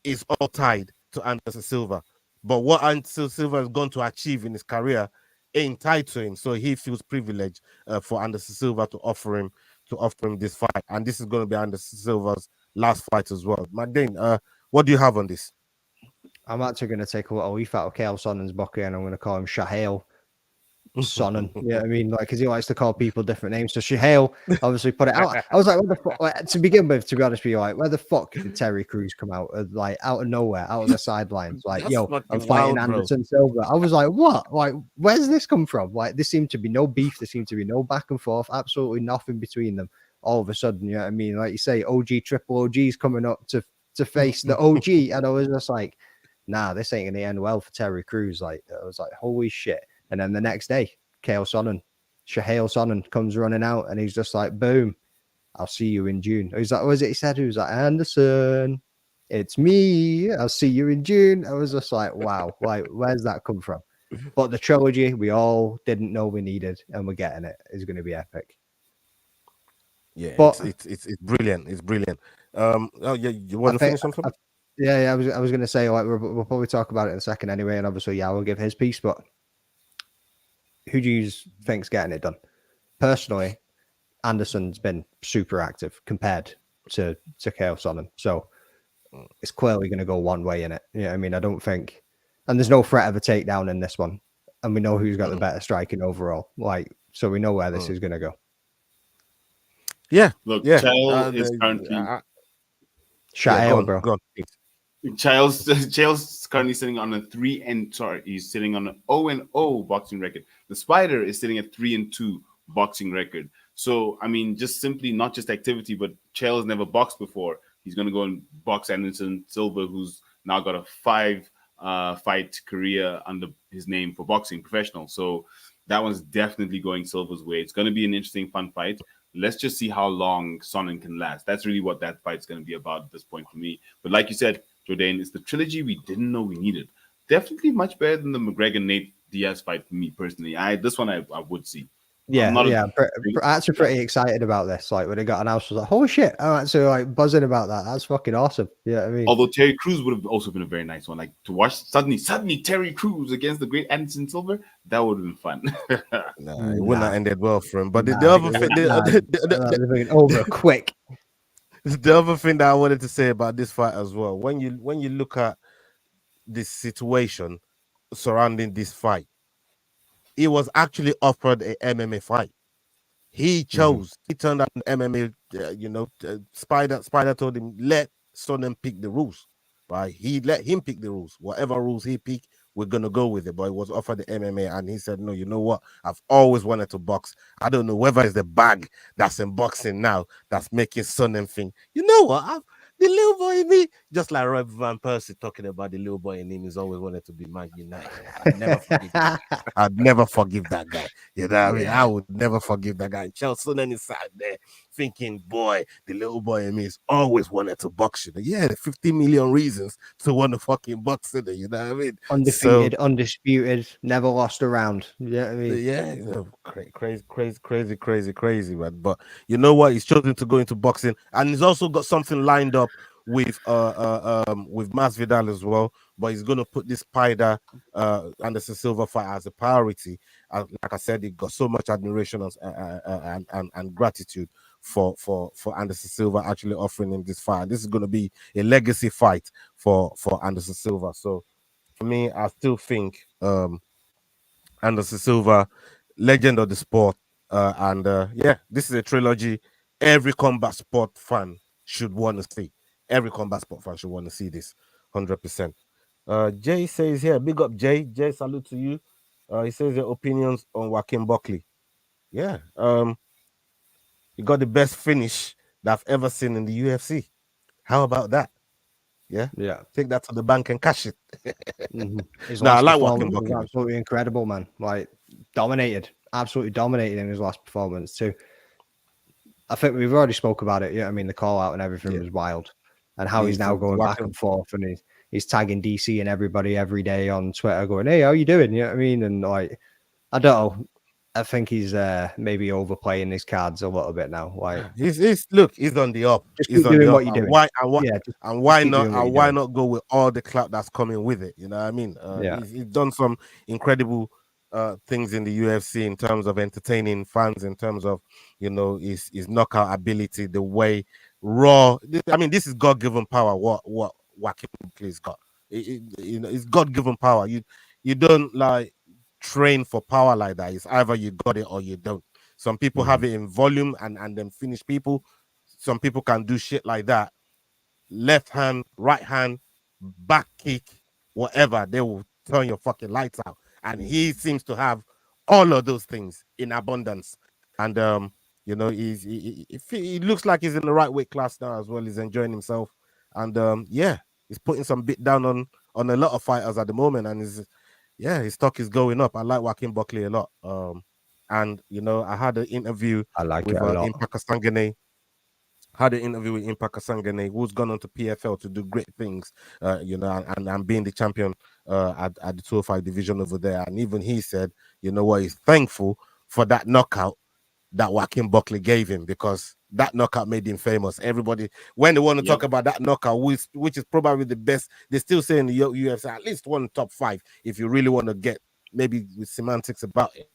is all tied to Anderson Silva. But what Anderson Silva is going to achieve in his career ain't tied to him, so he feels privileged for Anderson Silva to offer him this fight, and this is going to be Anderson Silva's last fight as well. Magdane, what do you have on this? I'm actually going to take a little leaf out of Chael Sonnen's book and I'm going to call him Shahail Sonnen. Yeah, I mean, like, because he likes to call people different names. So Shahail obviously put it out. I was like, what the fuck? Like, to begin with, to be honest with you, like, where the fuck did Terry Crews come out? Like, out of nowhere, out of the sidelines. Like, That's yo, I'm fucking fighting wild, bro. Anderson Silva. I was like, what? Like, where's this come from? Like, there seemed to be no beef. There seemed to be no back and forth. Absolutely nothing between them. All of a sudden, you know what I mean? Like you say, triple OG's coming up to face the OG. And I was just like, nah, this ain't going to end well for Terry Crews. Like, I was like, holy shit. And then the next day, Shahail Sonnen comes running out and he's just like, boom, I'll see you in June. He's like, what was it he said? He was like, Anderson, it's me. I'll see you in June. I was just like, wow, like, where's that come from? But the trilogy we all didn't know we needed, and we're getting it, is going to be epic. Yeah, but it's brilliant. It's brilliant. Oh yeah, you want to finish something? Yeah, I was going to say, like, we'll probably talk about it in a second anyway, and obviously, yeah, we'll give his piece, but who do you think's getting it done? Personally, Anderson's been super active compared to Chael Sonnen, so it's clearly going to go one way in it. Yeah, I mean, I don't think, and there's no threat of a takedown in this one, and we know who's got the better striking overall. Like, so we know where this is going to go. Yeah, look, yeah. Chael is currently bro. Go on. Chael's currently sitting on a 3-0 boxing record. The Spider is sitting at 3-2 boxing record. So I mean, just simply not just activity, but Chael has never boxed before. He's going to go and box Anderson Silva, who's now got a 5 fight career under his name for boxing professional. So that one's definitely going Silva's way. It's going to be an interesting, fun fight. Let's just see how long Sonnen can last. That's really what that fight's going to be about at this point for me. But like you said, Jordan, it's the trilogy we didn't know we needed. Definitely much better than the McGregor-Nate Diaz fight for me personally. This one I would see. Yeah, actually pretty excited about this. Like, when it got announced, I was like, holy shit, I'm actually like buzzing about that. That's fucking awesome. Yeah, I mean, although Terry Crews would have also been a very nice one. Like, to watch suddenly Terry Crews against the great Anderson Silva, that would have been fun. It wouldn't have ended well for him. But the other thing, over quick. The other thing that I wanted to say about this fight as well, when you look at this situation surrounding this fight, he was actually offered a MMA fight. He chose. He turned down MMA. Spider told him, let Sonnen pick the rules. Right? He let him pick the rules. Whatever rules he picked, we're gonna go with it. But he was offered the MMA, and he said, no, you know what? I've always wanted to box. I don't know whether it's the bag that's in boxing now that's making Sonnen think, you know what? The little boy in me, just like Rob Van Persie talking about the little boy in him, he's always wanted to be Man United. I'd never forgive that guy. You know what I mean? I would never forgive that guy. And Chelsea is sat there thinking, boy, the little boy in me has always wanted to box you. Yeah, 50 million reasons to want to fucking box it. You know what I mean? Undefeated, undisputed, never lost a round. Yeah, I mean, crazy, man. But you know what? He's chosen to go into boxing, and he's also got something lined up with Masvidal as well. But he's going to put this Spider Anderson Silva fight as a priority. Like I said, he got so much admiration and gratitude for Anderson Silva actually offering him this fight. This is going to be a legacy fight for Anderson Silva. So for me, I still think Anderson Silva, legend of the sport, this is a trilogy every combat sport fan should want to see. Every combat sport fan should want to see this 100%. Jay says here, big up Jay. Jay, salute to you. He says your opinions on Joaquin Buckley. Yeah, he got the best finish that I've ever seen in the UFC. How about that? Yeah. Take that to the bank and cash it. I like Joaquin Buckley. Absolutely incredible, man. Like, absolutely dominated in his last performance too. I think we've already spoke about it. Yeah, I mean the call out and everything was wild, and how he's now going back and forth, and he's tagging DC and everybody every day on Twitter, going, "Hey, how you doing?" You know what I mean? And like, I don't know. I think he's maybe overplaying his cards a little bit now. Like, he's on the up. just He's keep on the doing up. what you're And doing. why Just keep doing what you're why doing. not go with all the clout that's coming with it? You know what I mean? He's done some incredible things in the UFC in terms of entertaining fans, in terms of his knockout ability, the way raw. I mean, this is God given power. What Joaquin Buckley's got. It's God given power. You don't like train for power like that. It's either you got it or you don't. Some people have it in volume and then finish people. Some people can do shit like that. Left hand, right hand, back kick, whatever. They will turn your fucking lights out. And he seems to have all of those things in abundance. And he looks like he's in the right weight class now as well. He's enjoying himself. And he's putting some bit down on a lot of fighters at the moment. And his stock is going up. I like Joaquin Buckley a lot. And I had an interview with Impact Sangane. Had an interview with Impact Sangane, who's gone on to PFL to do great things, and being the champion at the 205 division over there. And even he said, you know what, he's thankful for that knockout that Joaquin Buckley gave him, because that knockout made him famous. Everybody, when they want to talk about that knockout, which is probably the best, they still say in the UFC, at least one top 5, if you really want to get maybe with semantics about it.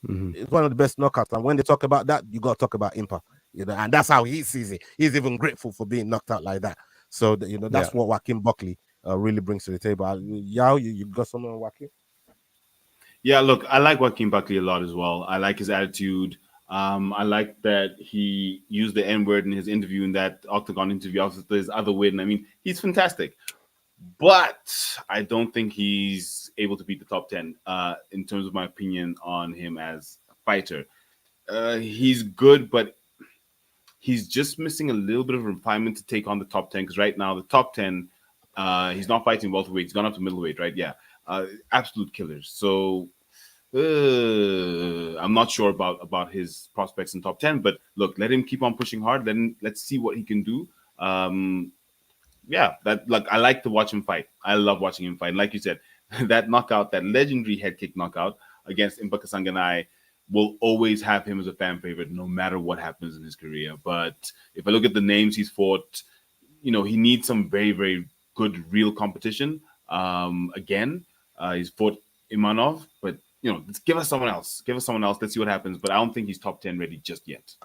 It's one of the best knockouts. And when they talk about that, you got to talk about Impact. And that's how he sees it. He's even grateful for being knocked out like that. So that's what Joaquin Buckley really brings to the table. Yao, you got something on Joaquin? Yeah, look, I like Joaquin Buckley a lot as well. I like his attitude. I like that he used the N-word in his interview, in that Octagon interview after his other win. I mean, he's fantastic. But I don't think he's able to beat the top 10 in terms of my opinion on him as a fighter. He's good, but he's just missing a little bit of refinement to take on the top 10, because right now the top 10, he's not fighting welterweight. He's gone up to middleweight, right? Yeah. Absolute killers. So I'm not sure about his prospects in top 10, but look, let him keep on pushing hard. Let's see what he can do. I like to watch him fight. I love watching him fight. And like you said, that knockout, that legendary head kick knockout against Impact Sangane, will always have him as a fan favorite no matter what happens in his career. But if I look at the names he's fought, he needs some very, very good real competition. Again, he's fought Imanov, but let's give us someone else. Let's see what happens. But I don't think he's top 10 ready just yet.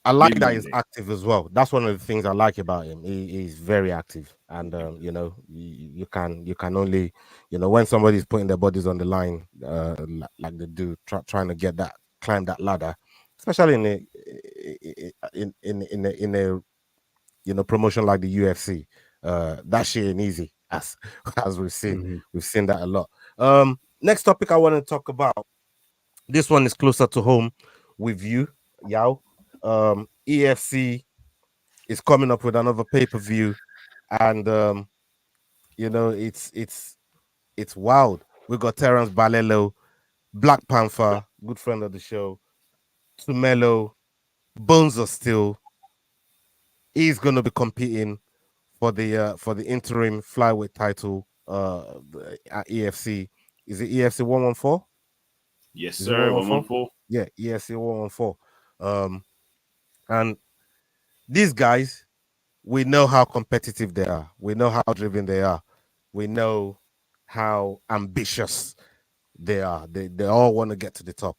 I like that he's active as well. That's one of the things I like about him. He's very active, and you can only when somebody's putting their bodies on the line, like they do, trying to climb that ladder, especially in a promotion like the UFC. That shit ain't easy, as we've seen. We've seen that a lot. Next topic I want to talk about. This one is closer to home with you, Yao. EFC is coming up with another pay-per-view, and it's wild. We got Terence Balelo, Black Panther, good friend of the show, Tumelo, Bones of Steel. He's gonna be competing for the interim flyweight title at EFC. Is it EFC 114? Yes, sir. 114. Yeah, EFC 114. And these guys, we know how competitive they are. We know how driven they are. We know how ambitious they are. They all want to get to the top.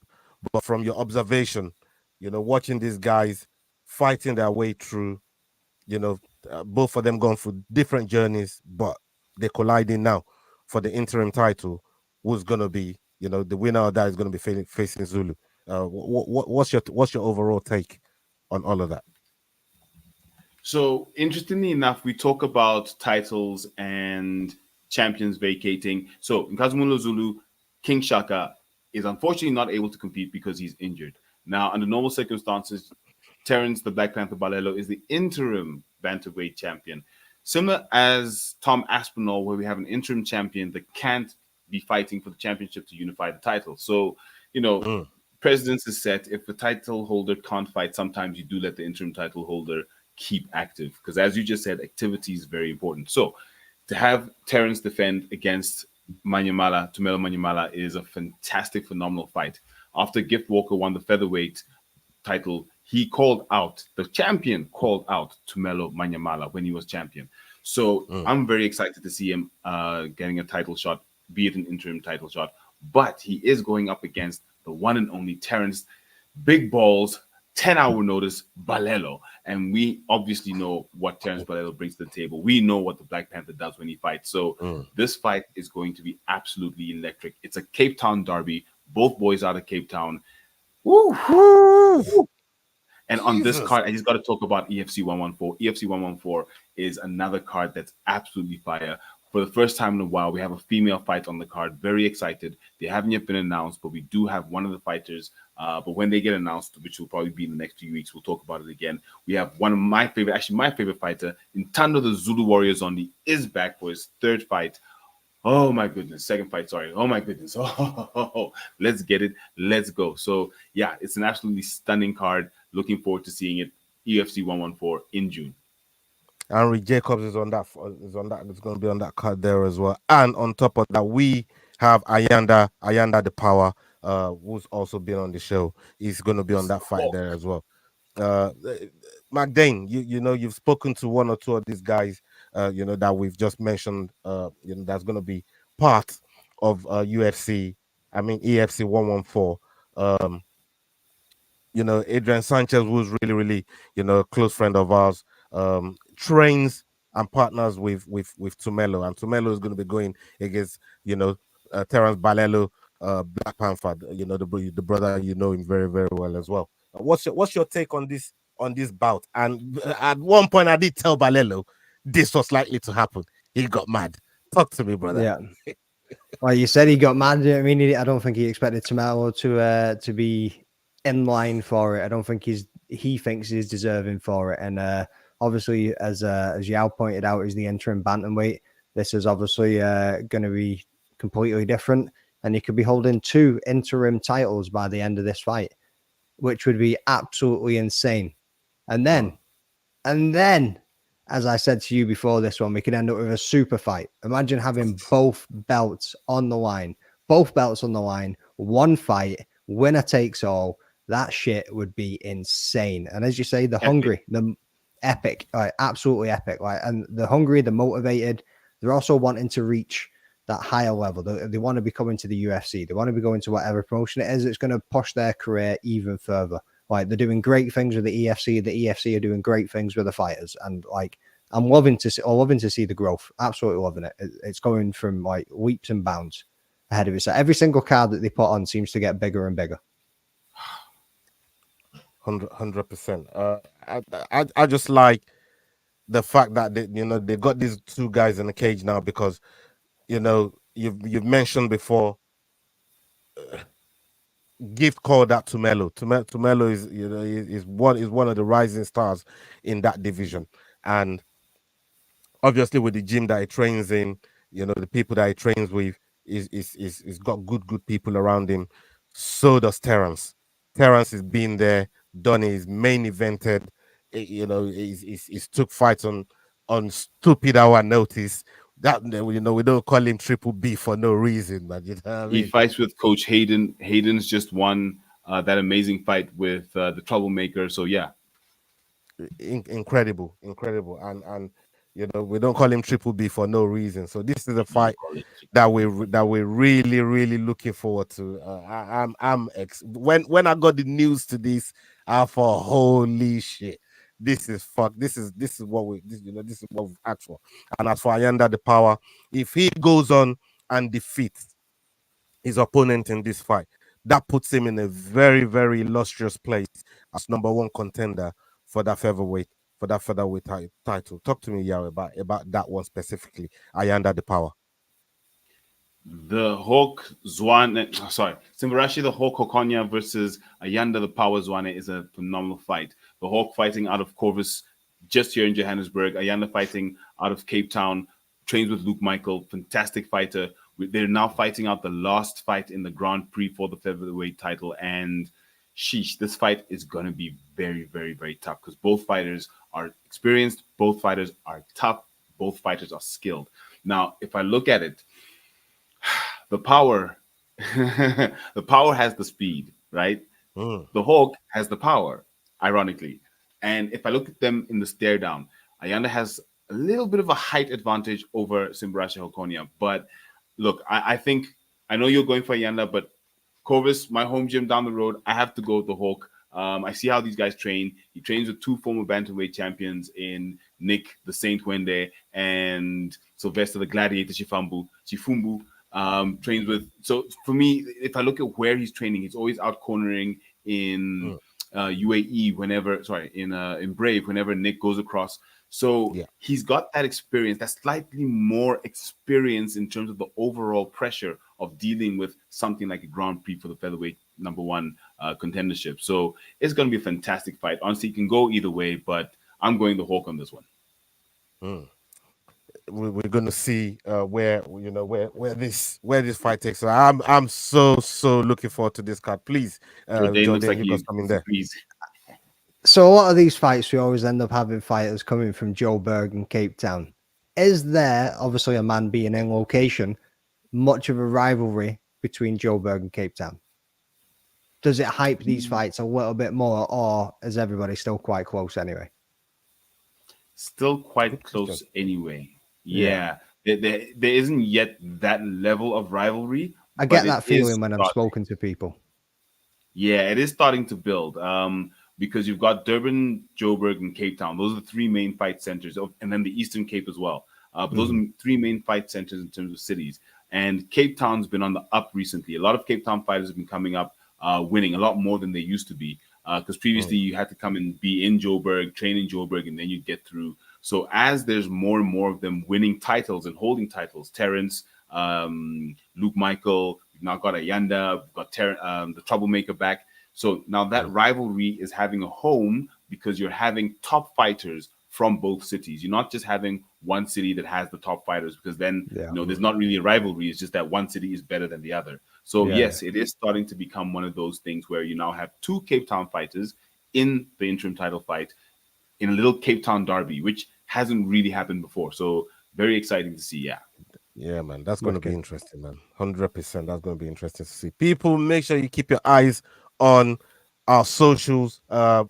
But from your observation, watching these guys fighting their way through, both of them going through different journeys, but they're colliding now for the interim title. Who's going to be, the winner of that is going to be facing Zulu. What's your overall take on all of that? So, interestingly enough, we talk about titles and champions vacating. So, in Kazumulo Zulu, King Shaka is unfortunately not able to compete because he's injured. Now, under normal circumstances, Terence the Black Panther Balelo is the interim bantamweight champion. Similar as Tom Aspinall, where we have an interim champion that can't be fighting for the championship to unify the title. So, precedence is set. If the title holder can't fight, sometimes you do let the interim title holder keep active, because as you just said, activity is very important. So to have Terence defend against Tumelo Manyamala is a fantastic, phenomenal fight. After Gift Walker won the featherweight title, the champion called out Tumelo Manyamala when he was champion. So I'm very excited to see him getting a title shot, be it an interim title shot. But he is going up against the one and only Terence Big Balls, 10-hour notice, Balelo. And we obviously know what Terence Balelo brings to the table. We know what the Black Panther does when he fights. So this fight is going to be absolutely electric. It's a Cape Town derby. Both boys out of Cape Town. Woo! Woo! And on this card, I just got to talk about EFC 114. EFC 114 is another card that's absolutely fire. For the first time in a while, we have a female fight on the card. Very excited. They haven't yet been announced, but we do have one of the fighters. But when they get announced, which will probably be in the next few weeks, we'll talk about it again. We have one of my favorite fighter, Ntando the Zulu Warrior Zombie, is back for his third fight. Oh my goodness, second fight, sorry. Oh my goodness. Oh, let's get it. Let's go. So yeah, it's an absolutely stunning card. Looking forward to seeing it. UFC 114 in June. Henry Jacobs is on that. It's going to be on that card there as well. And on top of that, we have Ayanda the Power, who's also been on the show. He's going to be on that fight there as well. McDane, you know, you've spoken to one or two of these guys, you know, that we've just mentioned. You know, that's going to be part of EFC 114. You know, Adrian Sanchez, who's really, you know, a close friend of ours, trains and partners with Tumelo, and Tumelo is going to be going against, you know, Terence Balelo, Black Panther, you know, the brother, you know him very, very well as well. What's your take on this bout? And at one point, I did tell Balelo this was likely to happen. He got mad. Talk to me, brother. Yeah. Well, you said he got mad. I mean, I don't think he expected Tumelo to be in line for it. I don't think he thinks he's deserving for it. And obviously, as Yao pointed out, is the interim bantamweight. This is obviously going to be completely different, and he could be holding 2 interim titles by the end of this fight, which would be absolutely insane. And then, as I said to you before this one, we could end up with a super fight. Imagine having both belts on the line, one fight, winner takes all. That shit would be insane. And as you say, the hungry, the epic, like, absolutely epic. Like, and the hungry, the motivated, they're also wanting to reach that higher level. They want to be coming to the UFC. They want to be going to whatever promotion it is. It's going to push their career even further. Like, they're doing great things with the EFC. The EFC are doing great things with the fighters. And like, I'm loving to see the growth. Absolutely loving it. It's going from like leaps and bounds ahead of it. So every single card that they put on seems to get bigger and bigger. 100%. I just like the fact that they got these 2 guys in the cage now, because you know you've mentioned before. Gift called out Tumelo. Tumelo is, you know, is one of the rising stars in that division, and obviously with the gym that he trains in, you know, the people that he trains with is got good people around him. So does Terence. Terence has been there, done his main evented. You know, he's took fights on stupid hour notice. That, you know, we don't call him Triple B for no reason, but you know what I mean? He fights with Coach Hayden. Hayden's just won that amazing fight with the Troublemaker. So yeah, incredible, and you know, we don't call him Triple B for no reason. So this is a fight that we're really looking forward to. When I got the news to this, I thought, holy shit, this is what this is what we've asked for. And as for Ayanda the Power, if he goes on and defeats his opponent in this fight, that puts him in a very illustrious place as number 1 contender for that featherweight title. Talk to me, Yao, about that one specifically, Ayanda the Power. The Hawk Zwane, Simbarashi the Hawk Okonya versus Ayanda the Power Zwane is a phenomenal fight. The Hawk fighting out of Corvus, just here in Johannesburg. Ayanda fighting out of Cape Town, trains with Luke Michael, fantastic fighter. They're now fighting out the last fight in the Grand Prix for the featherweight title, and sheesh, this fight is going to be very, very, very tough because both fighters are experienced, both fighters are tough, both fighters are skilled. Now, if I look at it, the power, the power has the speed, right? The Hawk has the power, ironically. And if I look at them in the stare down, Ayanda has a little bit of a height advantage over Simbarasha Hokonia. But look, I think I know you're going for Ayanda, but Corvus, my home gym down the road, I have to go with the Hawk. I see how these guys train. He trains with two former bantamweight champions in Nick the Saint Wende and Sylvester the Gladiator Chifumbu. Trains with. So for me, if I look at where he's training, he's always out cornering in UAE in Brave whenever Nick goes across. So he's got that experience, that slightly more experience in terms of the overall pressure of dealing with something like a Grand Prix for the featherweight #1 contendership. So it's going to be a fantastic fight. Honestly, it can go either way, but I'm going the Hawk on this one. We're going to see where this fight takes us. I'm so looking forward to this card. Please, Jordan looks like you got something there. So a lot of these fights, we always end up having fighters coming from Joburg and Cape Town. Is there, obviously a man being in location, much of a rivalry between Joburg and Cape Town? Does it hype these fights a little bit more, or is everybody still quite close anyway? Still quite close anyway. Yeah. There isn't yet that level of rivalry. I get that feeling when I've spoken to people. Yeah, it is starting to build. Because you've got Durban, Joburg, and Cape Town. Those are the three main fight centers, and then the Eastern Cape as well. But those are three main fight centers in terms of cities. And Cape Town's been on the up recently. A lot of Cape Town fighters have been coming up, winning a lot more than they used to be. Because previously you had to come and be in Joburg, train in Joburg, and then you'd get through. So as there's more and more of them winning titles and holding titles, Terrence, Luke Michael, we've now got Ayanda, we've got the Troublemaker back. So now that rivalry is having a home because you're having top fighters from both cities. You're not just having one city that has the top fighters, because then there's not really a rivalry. It's just that one city is better than the other. So yes, it is starting to become one of those things where you now have two Cape Town fighters in the interim title fight in a little Cape Town derby, which hasn't really happened before. So very exciting to see. Yeah, man, that's going to be interesting, man. 100%. That's going to be interesting to see. People, make sure you keep your eyes on our socials.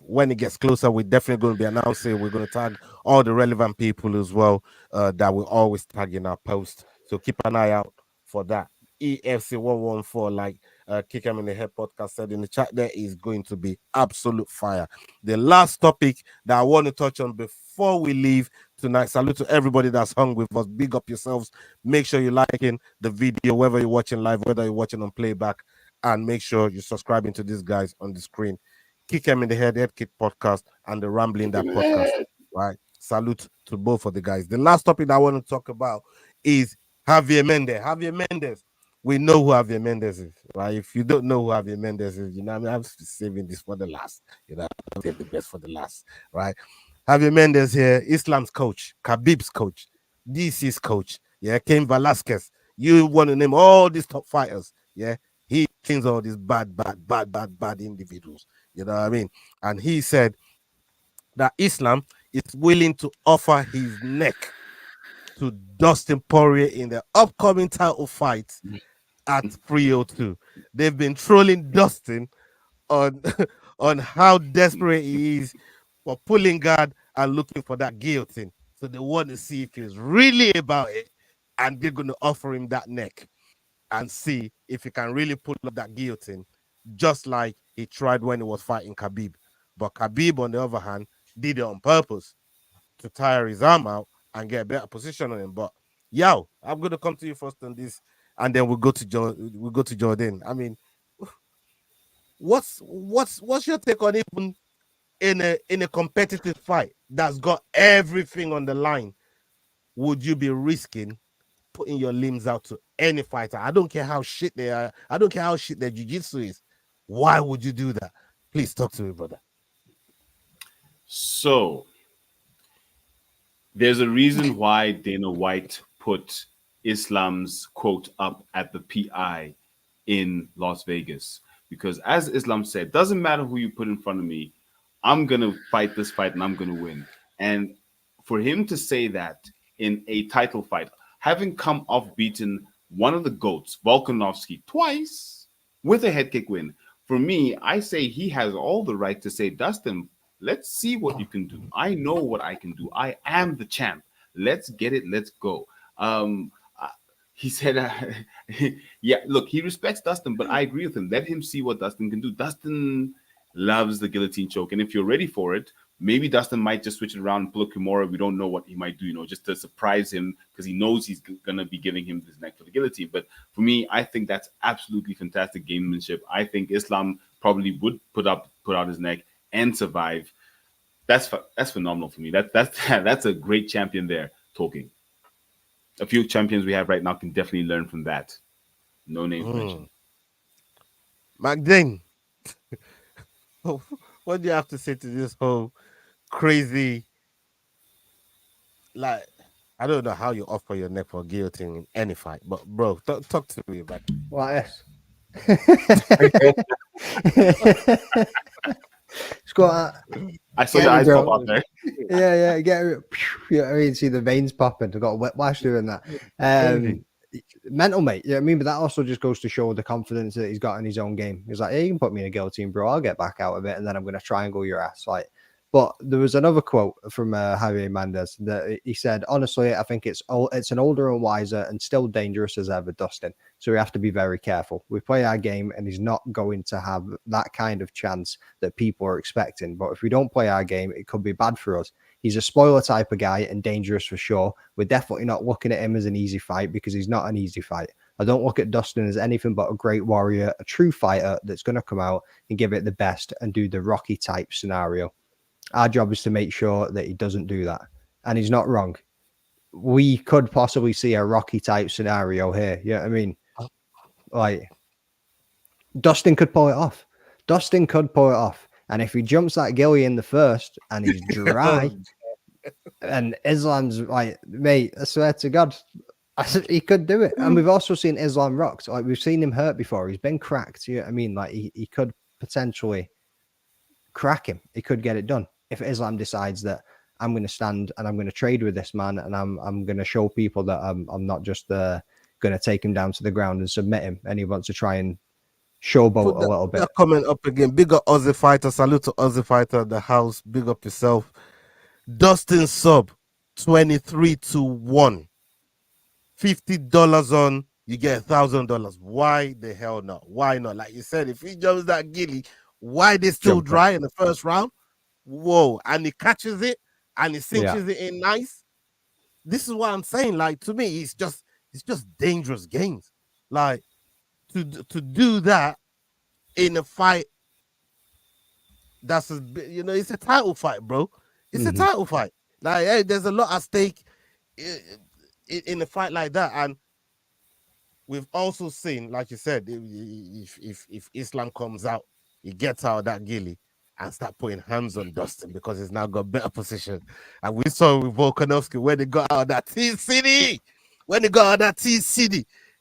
When it gets closer, we're definitely going to be announcing. We're going to tag all the relevant people as well that will always tag in our post. So keep an eye out for that. EFC 114, like Kick 'em in the Head podcast said in the chat, there is going to be absolute fire. The last topic that I want to touch on before we leave tonight, salute to everybody that's hung with us. Big up yourselves. Make sure you're liking the video, whether you're watching live, whether you're watching on playback, and make sure you're subscribing to these guys on the screen. Kick 'em in the Head Kick podcast and the Rambling That podcast. Right. Salute to both of the guys. The last topic that I want to talk about is Javier Mendez. Javier Mendez. We know who Javier Mendez is, right? If you don't know who Javier Mendez is, I'm saving this for the last. I'll save the best for the last, right? Javier Mendez here, Islam's coach, Khabib's coach, DC's coach, Cain Velasquez. You want to name all these top fighters, he trains all these bad individuals. You know what I mean? And he said that Islam is willing to offer his neck to Dustin Poirier in the upcoming title fight at 302. They've been trolling Dustin on on how desperate he is for pulling guard and looking for that guillotine. So they want to see if he's really about it, and they're going to offer him that neck and see if he can really pull up that guillotine, just like he tried when he was fighting Khabib. But Khabib, on the other hand, did it on purpose to tire his arm out and get a better position on him. But I'm going to come to you first on this, and then we'll go to Jordan. I mean, what's your take on even in a competitive fight that's got everything on the line? Would you be risking putting your limbs out to any fighter? I don't care how shit they are. I don't care how shit their jiu-jitsu is. Why would you do that? Please talk to me, brother. So there's a reason why Dana White put Islam's quote up at the PI in Las Vegas. Because as Islam said, doesn't matter who you put in front of me, I'm going to fight this fight and I'm going to win. And for him to say that in a title fight, having come off beaten one of the GOATs, Volkanovski, twice with a head kick win, for me, I say he has all the right to say, Dustin, let's see what you can do. I know what I can do. I am the champ. Let's get it. Let's go. He said, yeah, look, he respects Dustin, but I agree with him. Let him see what Dustin can do. Dustin loves the guillotine choke. And if you're ready for it, maybe Dustin might just switch it around and pull a Kimura. We don't know what he might do, just to surprise him because he knows he's going to be giving him his neck for the guillotine. But for me, I think that's absolutely fantastic gamemanship. I think Islam probably would put out his neck and survive. That's phenomenal for me. That's a great champion there talking. A few champions we have right now can definitely learn from that. No names mentioned. McDane, what do you have to say to this whole crazy? Like, I don't know how you offer your neck for guillotine in any fight, but bro, talk to me about Like this. Scott, I saw your eyes pop out there. Yeah, get it. I mean, see the veins popping. I got a whiplash doing that. Mental, mate. Yeah, I mean, but that also just goes to show the confidence that he's got in his own game. He's like, hey, you can put me in a guillotine, bro. I'll get back out of it, and then I'm going to triangle your ass. Like, but there was another quote from Javier Mendez that he said, honestly, I think it's an older and wiser and still dangerous as ever, Dustin. So we have to be very careful. We play our game, and he's not going to have that kind of chance that people are expecting. But if we don't play our game, it could be bad for us. He's a spoiler type of guy and dangerous for sure. We're definitely not looking at him as an easy fight because he's not an easy fight. I don't look at Dustin as anything but a great warrior, a true fighter that's going to come out and give it the best and do the Rocky type scenario. Our job is to make sure that he doesn't do that. And he's not wrong. We could possibly see a Rocky type scenario here. You know what I mean? Like, Dustin could pull it off. And if he jumps that gilly in the first and he's dry, and Islam's like, mate, I swear to God, he could do it. And we've also seen Islam rocked. Like, we've seen him hurt before. He's been cracked. You know what I mean? Like, he could potentially crack him. He could get it done. If Islam decides that I'm going to stand and I'm going to trade with this man and I'm going to show people that I'm not just going to take him down to the ground and submit him, and he wants to try and showboat a little bit. Comment up again. Big up Aussie Fighter. Salute to Aussie Fighter at the house. Big up yourself. Dustin sub 23-1. $50 on, you get $1,000. Why the hell not? Why not? Like you said, if he jumps that gilly, why they still dry in the first round? Whoa, and he catches it and he cinches it in nice. This is what I'm saying. Like, to me, it's just dangerous games. Like, to do that in a fight that's it's a title fight, bro. It's a title fight. Like, hey, there's a lot at stake in a fight like that. And we've also seen, like you said, if Islam comes out, he gets out of that gilly and start putting hands on Dustin because he's now got better position. And we saw with Volkanovski when he got out of that T-City,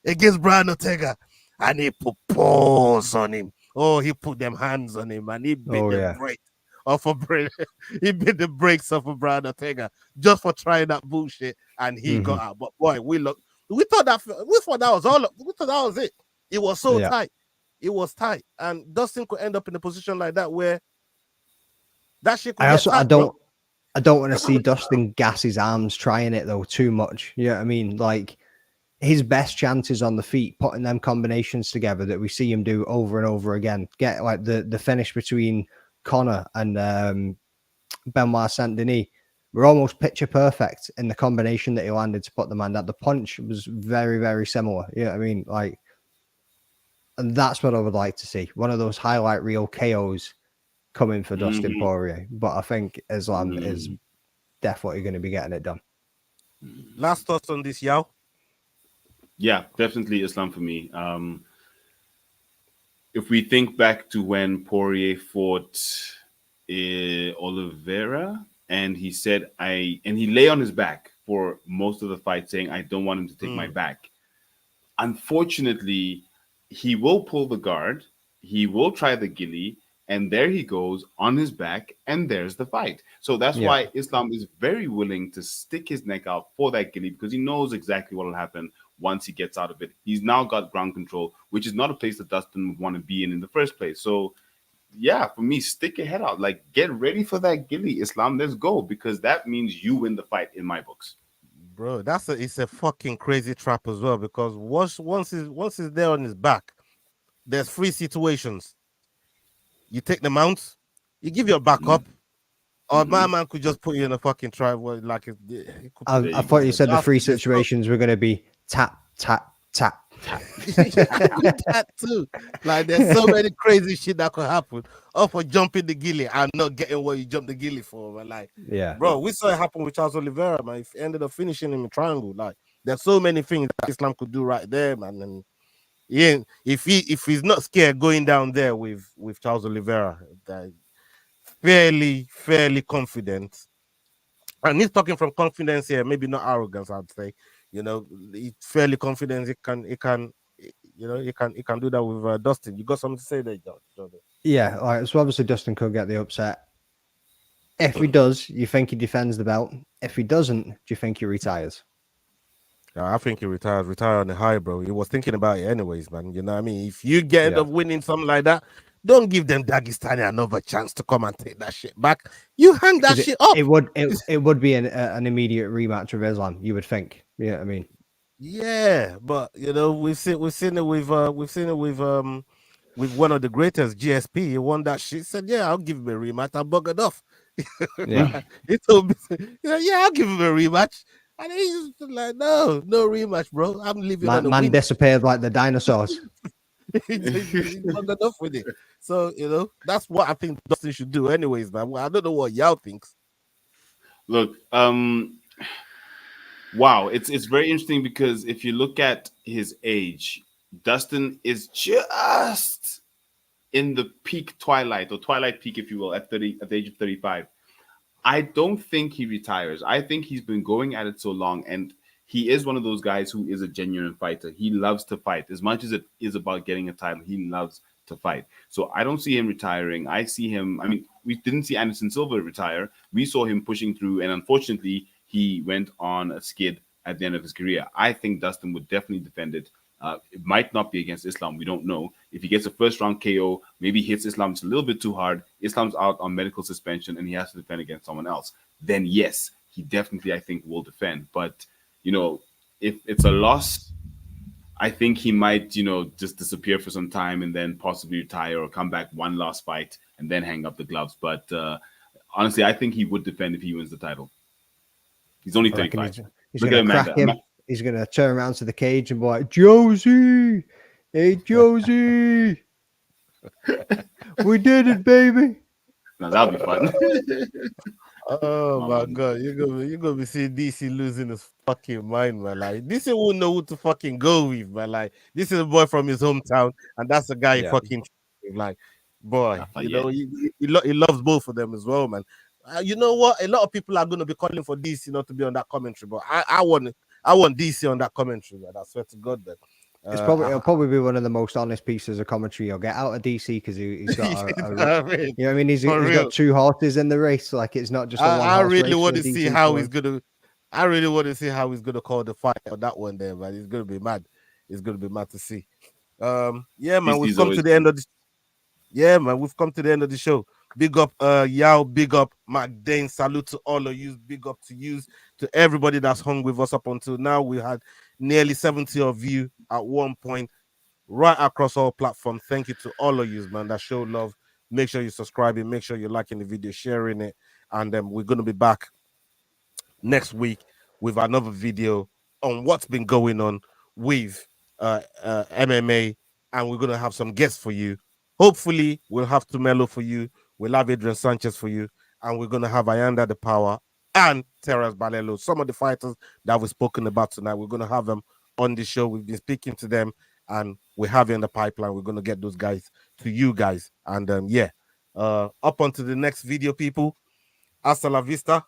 against Brian Ortega, and he put paws on him. Oh, he put them hands on him and he bit the brakes off of he bit the brakes off of Brian Ortega just for trying that bullshit, and he got out. But boy, we thought that was it. It was so tight. It was tight, and Dustin could end up in a position like that where that shit could get tight, I don't want to see Dustin gas his arms trying it though too much. You know what I mean? Like, his best chances on the feet, putting them combinations together that we see him do over and over again. Get like the finish between Conor and Benoit Saint Denis were almost picture perfect in the combination that he landed to put the man down. The punch was very, very similar. You know what I mean? Like, and that's what I would like to see. One of those highlight reel KOs coming for Dustin Poirier. But I think Islam is definitely going to be getting it done. Last thoughts on this, Yao? Yeah, definitely Islam for me. If we think back to when Poirier fought Oliveira, and he said, and he lay on his back for most of the fight, saying, I don't want him to take my back. Unfortunately, he will pull the guard, he will try the gilly, and there he goes on his back, and there's the fight. So that's Yeah. why Islam is very willing to stick his neck out for that gilly, because he knows exactly what will happen once he gets out of it. He's now got ground control, which is not a place that Dustin would want to be in the first place. So yeah, for me, stick your head out. Like, get ready for that gilly, Islam. Let's go, because that means you win the fight in my books. Bro, it's a fucking crazy trap as well, because once he's there on his back, there's three situations. You take the mount, you give your back up, or my man could just put you in a fucking trap where like it could put I thought you said the three situations were going to be tap, tap, tap. that too. Like, there's so many crazy shit that could happen. Or for jumping the gilly and not getting what you jumped the gilly for. But like, Yeah. bro, we saw it happen with Charles Oliveira, man. If ended up finishing him in triangle. Like, there's so many things that Islam could do right there, man. And yeah, if he's not scared going down there with Charles Oliveira, that fairly confident. And he's talking from confidence here, maybe not arrogance, I'd say. You know, he's fairly confident he can do that with Dustin. You got something to say there, Jordan? Yeah. All right. So obviously Dustin could get the upset. If he does, you think he defends the belt? If he doesn't, do you think he retires? Yeah, I think he retire on the high, bro. He was thinking about it anyways, man. You know what I mean? If you end up winning something like that, don't give them Dagestani another chance to come and take that shit back. You hang that shit up. It would be an immediate rematch of Islam, you would think. Yeah, I mean, yeah, but you know, we've seen it with with one of the greatest, GSP. He won that shit. Said, yeah, I'll give him a rematch. I'm buggered off. Yeah. He told me, yeah, I'll give him a rematch. And he's like, no rematch, bro. I'm leaving on the man win. disappeared like the dinosaurs. He's buggered off with it. So, you know, that's what I think Dustin should do anyways, man. I don't know what y'all thinks. Look, wow, it's very interesting, because if you look at his age, Dustin is just in the peak twilight, or twilight peak, if you will, at the age of 35. I don't think he retires. I think he's been going at it so long, and he is one of those guys who is a genuine fighter. He loves to fight. As much as it is about getting a title, he loves to fight. So I don't see him retiring. I see him, I mean, we didn't see Anderson Silva retire. We saw him pushing through, and unfortunately, he went on a skid at the end of his career. I think Dustin would definitely defend it. It might not be against Islam. We don't know. If he gets a first round KO, maybe hits Islam just a little bit too hard, Islam's out on medical suspension, and he has to defend against someone else, then yes, he definitely, I think, will defend. But, you know, if it's a loss, I think he might, you know, just disappear for some time and then possibly retire or come back one last fight and then hang up the gloves. But honestly, I think he would defend if he wins the title. He's only 35. He's going to crack him. He's going to turn around to the cage and be like, Josie, hey, Josie, we did it, baby. Now, that'll be fun. Oh my God, you're gonna be seeing DC losing his fucking mind, man. Like, DC won't know who to fucking go with, man. Like, this is a boy from his hometown, and that's the guy he fucking like, boy. You know, he loves both of them as well, man. You know what? A lot of people are gonna be calling for DC not to be on that commentary, but I want DC on that commentary, man. I swear to God, man. It'll probably be one of the most honest pieces of commentary you'll get out of DC, because he's got you know what I mean? He's got two horses in the race. Like, it's not just a one horse race. I really want to see how he's gonna call the fight on that one there, man. It's gonna be mad. It's gonna be mad to see. Yeah, man, we've come to the end of the we've come to the end of the show. Big up Yao, big up Mark Dane, salute to all of you, big up to you, to everybody that's hung with us up until now. We had nearly 70 of you at one point, right across all platforms. Thank you to all of you, man, that show love. Make sure you're subscribing, make sure you're liking the video, sharing it, and then we're gonna be back next week with another video on what's been going on with MMA, and we're gonna have some guests for you. Hopefully, we'll have Tumelo for you. We'll have Adrian Sanchez for you, and we're going to have Ayanda the Power and Terence Balelo. Some of the fighters that we've spoken about tonight, we're going to have them on the show. We've been speaking to them, and we have it in the pipeline. We're going to get those guys to you guys. And up onto the next video, people. Hasta la vista.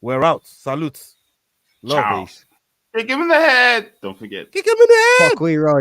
We're out. Salute. Love Ciao. Peace. Kick him in the head. Don't forget. Kick him in the head. Fuck Leroy.